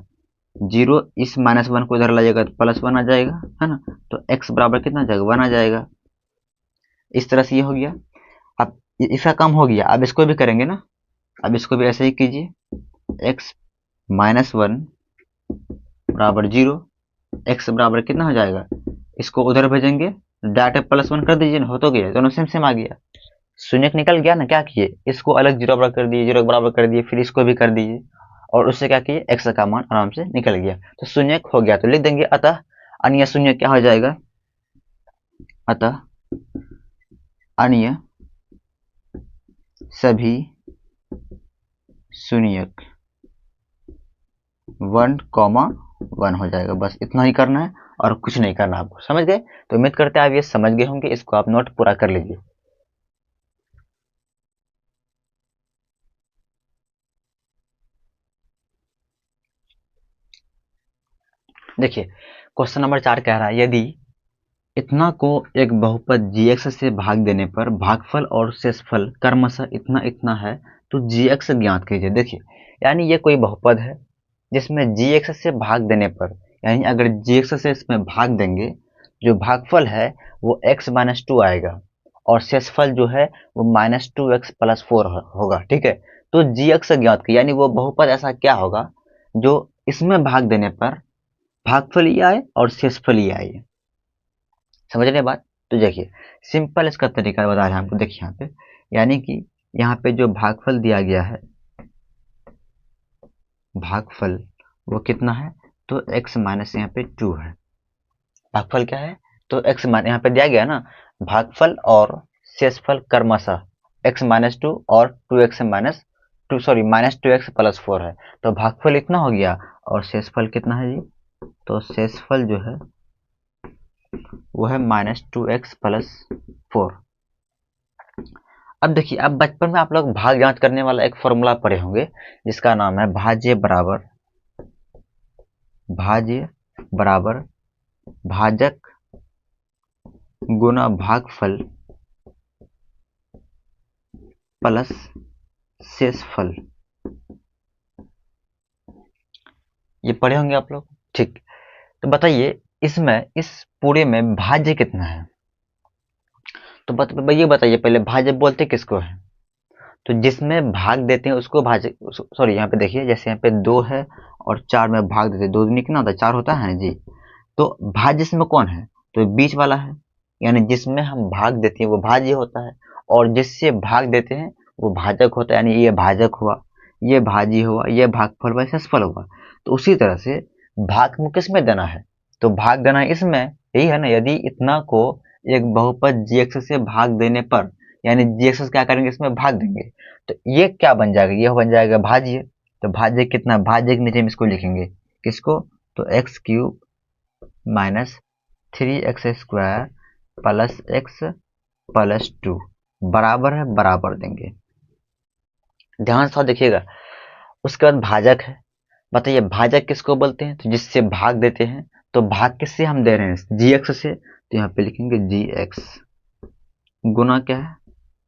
जीरो, इस माइनस वन को इधर लाइएगा तो प्लस वन आ जाएगा, है ना। तो एक्स बराबर कितना आ जाएगा, वन आ जाएगा। इस तरह से ये हो गया। अब इसका काम हो गया, अब इसको भी करेंगे ना, अब इसको भी ऐसे ही कीजिए, एक्स माइनस वन बराबर जीरो, एक्स बराबर कितना हो जाएगा, इसको उधर भेजेंगे, डायरेक्ट प्लस वन कर दीजिए, हो तो गया, दोनों सेम सेम आ गया, शून्य निकल गया ना। क्या किए, इसको अलग जीरो बराबर कर दिए, जीरो के बराबर कर दिए, फिर इसको भी कर दीजिए और उससे क्या किए, एक्स का मान आराम से निकल गया, तो शून्य हो गया। तो लिख देंगे अतः अन्य शून्य क्या हो जाएगा, अतः अन्य सभी शून्यक वन कॉमा वन हो जाएगा। बस इतना ही करना है और कुछ नहीं करना आपको, समझ गए। तो उम्मीद करते हैं आप ये समझ गए होंगे, इसको आप नोट पूरा कर लीजिए। देखिए क्वेश्चन नंबर 4 कह रहा है, यदि इतना को एक बहुपद gx से भाग देने पर भागफल और शेषफल क्रमशः इतना इतना है तो gx ज्ञात कीजिए। देखिए यानी ये कोई बहुपद है जिसमें gx से भाग देने पर, यानी अगर gx से इसमें भाग देंगे, जो भागफल है वो x माइनस टू आएगा और शेषफल जो है वो minus two X plus four होगा, ठीक है। तो gx ज्ञात कीजिए, यानी वो बहुपद ऐसा क्या होगा जो इसमें भाग देने पर भागफल ही आए और शेषफल ही आए, समझ रहे बात। तो देखिए सिंपल इसका तरीका बता रहे हैं आपको, देखिए यहाँ पे, यानी कि यहाँ पे जो भागफल दिया गया है, भागफल वो कितना है, तो x माइनस यहाँ पे टू है, भागफल क्या है, तो x माइनस यहाँ पे दिया गया ना, भागफल और शेषफल क्रमशः x माइनस टू और two X minus two, sorry minus two X plus four है, तो भागफल इतना हो गया और शेषफल कितना है जी, तो शेषफल जो है वो है minus two X plus four. अब देखिए, अब बचपन में आप लोग भाग जांच करने वाला एक फॉर्मूला पढ़े होंगे जिसका नाम है भाज्य बराबर भाजक गुना भागफल प्लस शेषफल, ये पढ़े होंगे आप लोग, ठीक। तो बताइए इसमें इस पूरे में भाज्य कितना है, तो ये बताइए पहले भाज्य बोलते किसको है, तो जिसमें भाग देते हैं उसको भाज्य, सॉरी यहाँ पे देखिए जैसे यहाँ पे दो है और चार में भाग देते हैं, दो दूनी कितना होता है, चार होता है ना जी। तो भाज्य इसमें कौन है, तो बीच वाला है, यानी जिसमें हम भाग देते हैं वो भाज्य होता है और जिससे भाग देते हैं वो भाजक होता है, यानी ये भाजक हुआ, ये भाजी हुआ, ये भागफल हुआ, शेषफल हुआ। तो उसी तरह से भाग में किस में देना है, तो भाग देना है इसमें, यही है ना। यदि इतना को एक बहुपद gx से भाग देने पर, यानी gx क्या करेंगे, इसमें भाग देंगे, तो ये क्या बन जाएगा, ये बन जाएगा भाज्य। तो भाज्य कितना, भाज्य के नीचे हम इसको लिखेंगे किसको, तो x cube minus three x square plus x plus two बराबर है, बराबर देंगे, ध्यान से देखिएगा। उसके बाद भाजक है, बताइए भाजक किसको बोलते हैं, तो जिससे भाग देते हैं, तो भाग किससे हम दे रहे हैं, gx से, तो यहाँ पे लिखेंगे gx गुना क्या है,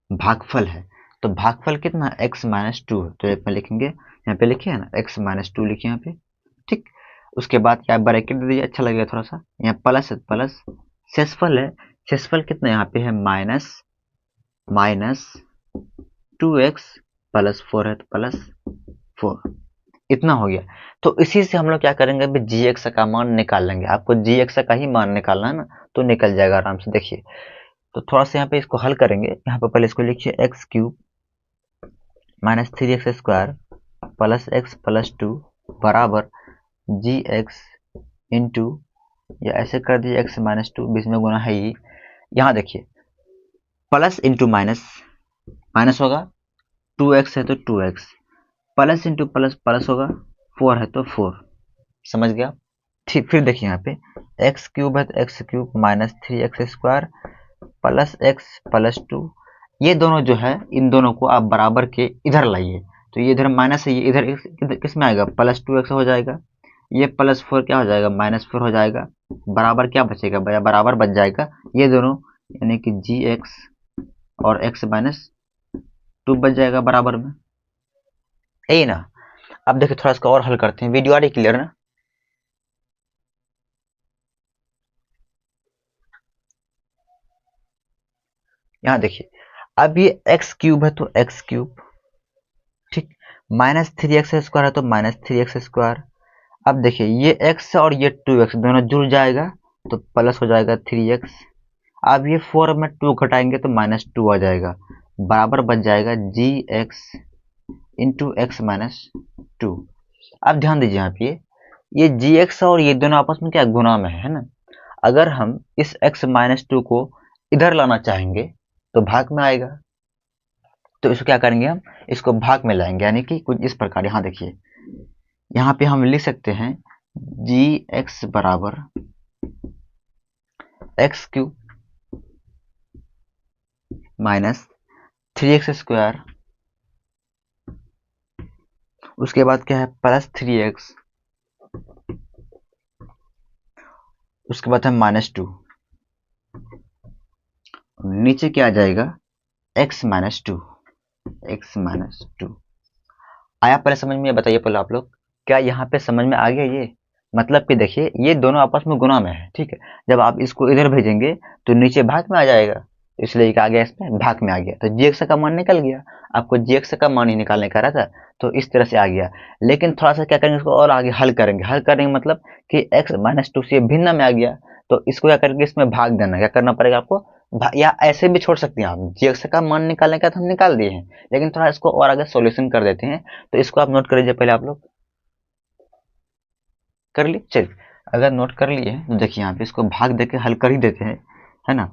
भागफल है, तो भागफल कितना x माइनस टू है, तो यहाँ पे लिखेंगे, यहाँ पे लिखे है ना x माइनस टू लिखे यहाँ पे, ठीक। उसके बाद क्या ब्रैकेट दे दीजिए, अच्छा लगेगा थोड़ा सा, यहाँ प्लस प्लस शेषफल है, शेषफल कितना यहाँ पे है minus two X plus four है, तो प्लस फोर, इतना हो गया। तो इसी से हम लोग क्या करेंगे, अभी gx का मान निकाल लेंगे, आपको gx का ही मान निकालना है ना, तो निकल जाएगा आराम से। देखिए तो थोड़ा सा यहाँ पे इसको हल करेंगे, यहाँ पे पहले इसको लिखिए x cube minus three x square plus x plus two बराबर जी एक्स इंटू या ऐसे कर दिए x माइनस टू, बीच में गुना है ही। यहाँ देखिए प्लस इंटू माइनस, माइनस होगा, 2x है तो 2x, plus into plus plus होगा, 4 है तो 4। समझ गया? ठीक, फिर देखिए यहाँ पे एक्स क्यूब है तो x cube minus 3x² plus x plus 2। ये दोनों जो है इन दोनों को आप बराबर के इधर लाइए, तो ये इधर माइनस है, ये इधर किस में आएगा, प्लस 2x हो जाएगा। ये प्लस 4 क्या हो जाएगा, माइनस 4 हो जाएगा। बराबर क्या बचेगा भैया, बराबर बच जाएगा ये दोनों, यानी कि जी एक्स और x माइनस 2 बच जाएगा बराबर में, यही ना। अब देखिए थोड़ा इसका और हल करते हैं, वीडियो आ रही क्लियर ना। यहाँ देखिए अब ये एक्स क्यूब है तो एक्स क्यूब, ठीक, माइनस 3x² है तो माइनस 3x²। अब देखिए ये x और ये 2x दोनों जुड़ जाएगा तो प्लस हो जाएगा 3x। अब ये 4 में 2 घटाएंगे तो माइनस 2 आ जाएगा, बराबर बच जाएगा जी एक्स इंटू एक्स माइनस 2। अब ध्यान दीजिए यहाँ पे ये जी एक्स और ये दोनों आपस में क्या गुना में है ना। अगर हम इस x माइनस 2 को इधर लाना चाहेंगे तो भाग में आएगा, तो इसको क्या करेंगे हम, इसको भाग में लाएंगे, यानी कि कुछ इस प्रकार। यहाँ देखिए यहाँ पे हम लिख सकते हैं जी एक्स बराबर एक्स क्यूब माइनस 3x², उसके बाद क्या है प्लस 3x, उसके बाद है माइनस 2, नीचे क्या आ जाएगा x माइनस 2, एक्स माइनस 2। आया पहले समझ में, ये बताइए पहले आप लोग, क्या यहाँ पे समझ में आ गया ये? मतलब कि देखिए ये दोनों आपस में गुना में है, ठीक है। जब आप इसको इधर भेजेंगे तो नीचे भाग में आ जाएगा, इसलिए क्या आ गया, इसमें भाग में आ गया, तो जी एक्स का मान निकल गया। आपको जी एक्स का मान ही निकालने का रहा था, तो इस तरह से आ गया। लेकिन थोड़ा सा क्या करेंगे, इसको और आगे हल करेंगे। हल करेंगे मतलब कि एक्स माइनस 2 से भिन्न में आ गया, तो इसको क्या करेंगे, इसमें भाग देना, क्या करना पड़ेगा आपको, या ऐसे भी छोड़ सकते हैं आप, जी एक्स का मान निकालने का तो हम निकाल दिए हैं, लेकिन थोड़ा इसको और आगे सॉल्यूशन कर देते हैं। तो इसको आप नोट कर लीजिए पहले, आप लोग कर लिए, चलिए अगर नोट कर लिए हैं तो देखिए यहाँ पे इसको भाग देके हल कर ही देते हैं, है ना।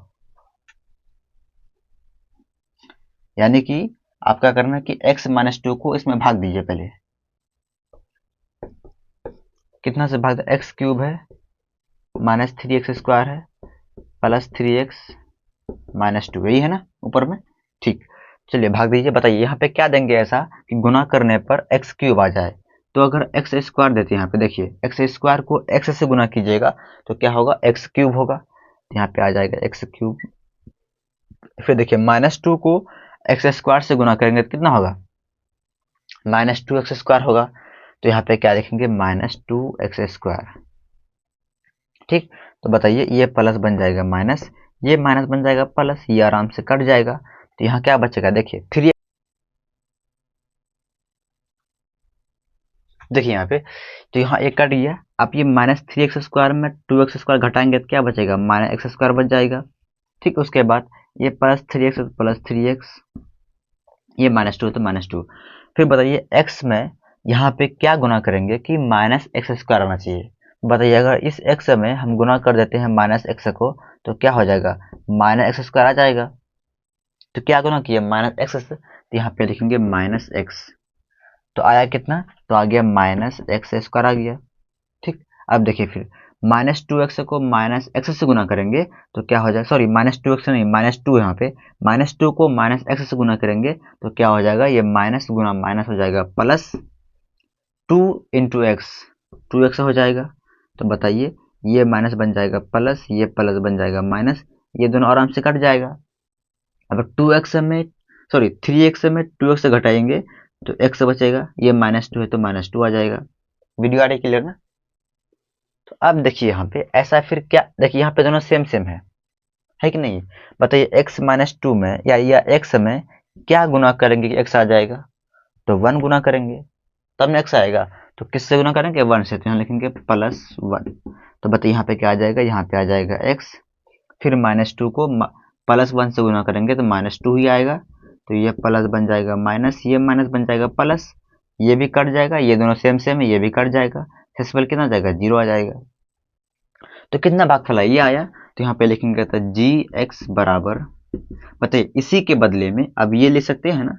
यानी कि आप क्या करना है कि x माइनस 2 को इसमें भाग दीजिए पहले। कितना से भाग, एक्स क्यूब है माइनस 3x² है प्लस 3x माइनस 2, यही है ना ऊपर में, ठीक। चलिए भाग दीजिए, बताइए यहाँ पे क्या देंगे ऐसा कि गुना करने पर एक्स क्यूब आ जाए। तो अगर एक्स स्क्वायर देते हैं, यहाँ पे देखिए एक्स स्क्वायर को एक्स से गुना कीजिएगा तो क्या होगा, एक्स क्यूब होगा, तो यहाँ पे आ जाएगा एक्स क्यूब। फिर देखिए माइनस 2 को एक्स स्क्वायर से गुना करेंगे तो कितना होगा, माइनस 2x² होगा, तो यहाँ पे क्या लिखेंगे, माइनस 2x², ठीक। तो बताइए ये प्लस बन जाएगा माइनस, ये माइनस बन जाएगा प्लस, ये आराम से कट जाएगा, तो यहाँ क्या बचेगा, देखिए 3। देखिए यहाँ पे, तो यहाँ एक कट गया। आप ये माइनस 3x² में 2x² घटाएंगे तो क्या बचेगा, माइनस x² बच जाएगा, ठीक। उसके बाद ये प्लस 3x प्लस 3x, ये माइनस 2 तो माइनस 2। फिर बताइए x में यहाँ पे क्या गुना करेंगे कि माइनस x² आना चाहिए। बताइए अगर इस x में हम गुना कर देते हैं माइनस x को तो क्या हो जाएगा, माइनस x² आ जाएगा। तो क्या गुना किया, माइनस एक्स से, तो यहाँ पे लिखेंगे माइनस एक्स, तो आया कितना, तो आ गया माइनस x² आ गया, ठीक। अब देखिए फिर माइनस 2x को माइनस एक्स से गुना करेंगे तो क्या हो जाएगा, सॉरी माइनस 2x नहीं, माइनस 2 यहाँ पे, माइनस 2 को माइनस एक्स से गुना करेंगे तो क्या हो जाएगा, ये माइनस गुना माइनस हो जाएगा प्लस 2 इंटू एक्स, 2x हो जाएगा। तो बताइए ये माइनस बन जाएगा प्लस, ये प्लस बन जाएगा माइनस, ये दोनों आराम से कट जाएगा। अगर 2x में, सॉरी 3x में 2x से घटाएंगे तो x बचेगा, ये माइनस 2 है तो माइनस 2 आ जाएगा। वीडियो आ रही क्लियर ना। तो अब देखिए यहाँ पे ऐसा, फिर क्या, देखिए यहाँ पे दोनों सेम सेम है कि नहीं। बताइए x माइनस 2 में या x में क्या गुना करेंगे कि x आ जाएगा, तो 1 गुना करेंगे तब ना x आएगा। तो किससे गुना करेंगे, 1 से, तो यहाँ लिखेंगे प्लस 1। तो बताइए यहाँ पे क्या आ जाएगा, यहाँ पे आ जाएगा x, फिर माइनस 2 को प्लस 1 से गुना करेंगे तो माइनस 2 ही आएगा, तो ये प्लस बन जाएगा माइनस, ये माइनस बन जाएगा प्लस, ये भी कट जाएगा, ये दोनों सेम सेम है, ये भी कट जाएगा, सेसफल कितना आ जाएगा, 0 आ जाएगा। तो कितना भागफल है, ये आया। तो यहाँ पे लिखेंगे तो जी एक्स बराबर, बताइए इसी के बदले में अब ये ले सकते हैं ना,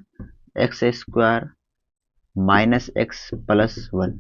X square minus X plus one.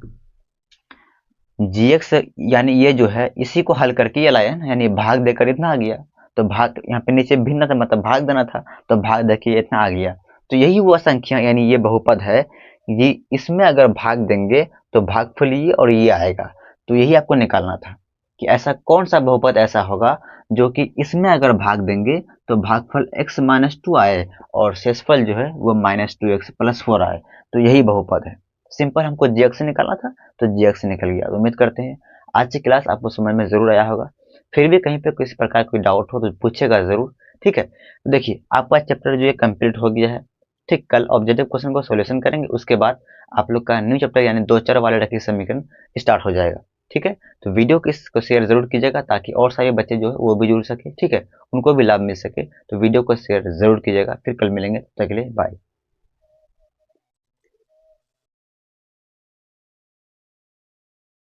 G X यानी ये जो है इसी को हल करके ये लाया ना, यानी भाग देकर इतना आ गया। तो भाग यहाँ पे नीचे भिन्न था, मतलब भाग देना था, तो भाग देखिए इतना आ गया। तो यही वो संख्या यानी ये बहुपद है, ये इसमें अगर भाग देंगे तो भागफल ये और ये आएगा। तो यही आपको निकालना था कि ऐसा कौन सा बहुपद ऐसा होगा जो कि इसमें अगर भाग देंगे तो भागफल x माइनस टू आए और शेषफल जो है वो minus two X plus four आए। तो यही बहुपद है। सिंपल हमको जी एक्स निकालना था, तो जी एक्स निकल गया। तो उम्मीद करते हैं आज की क्लास आपको समझ में जरूर आया होगा। फिर भी कहीं पे किसी प्रकार कोई डाउट हो तो पूछेगा जरूर, ठीक है। तो देखिए आपका चैप्टर जो है कंप्लीट हो गया है, ठीक। कल ऑब्जेक्टिव क्वेश्चन को सॉल्यूशन करेंगे, उसके बाद आप लोग का न्यू चैप्टर यानी दो चर वाले रैखिक समीकरण स्टार्ट हो जाएगा, ठीक है। तो वीडियो को शेयर जरूर कीजिएगा ताकि और सारे बच्चे जो है वो भी जुड़ सके, ठीक है, उनको भी लाभ मिल सके। तो वीडियो को शेयर जरूर कीजिएगा। फिर कल मिलेंगे, तब तक के लिए बाय।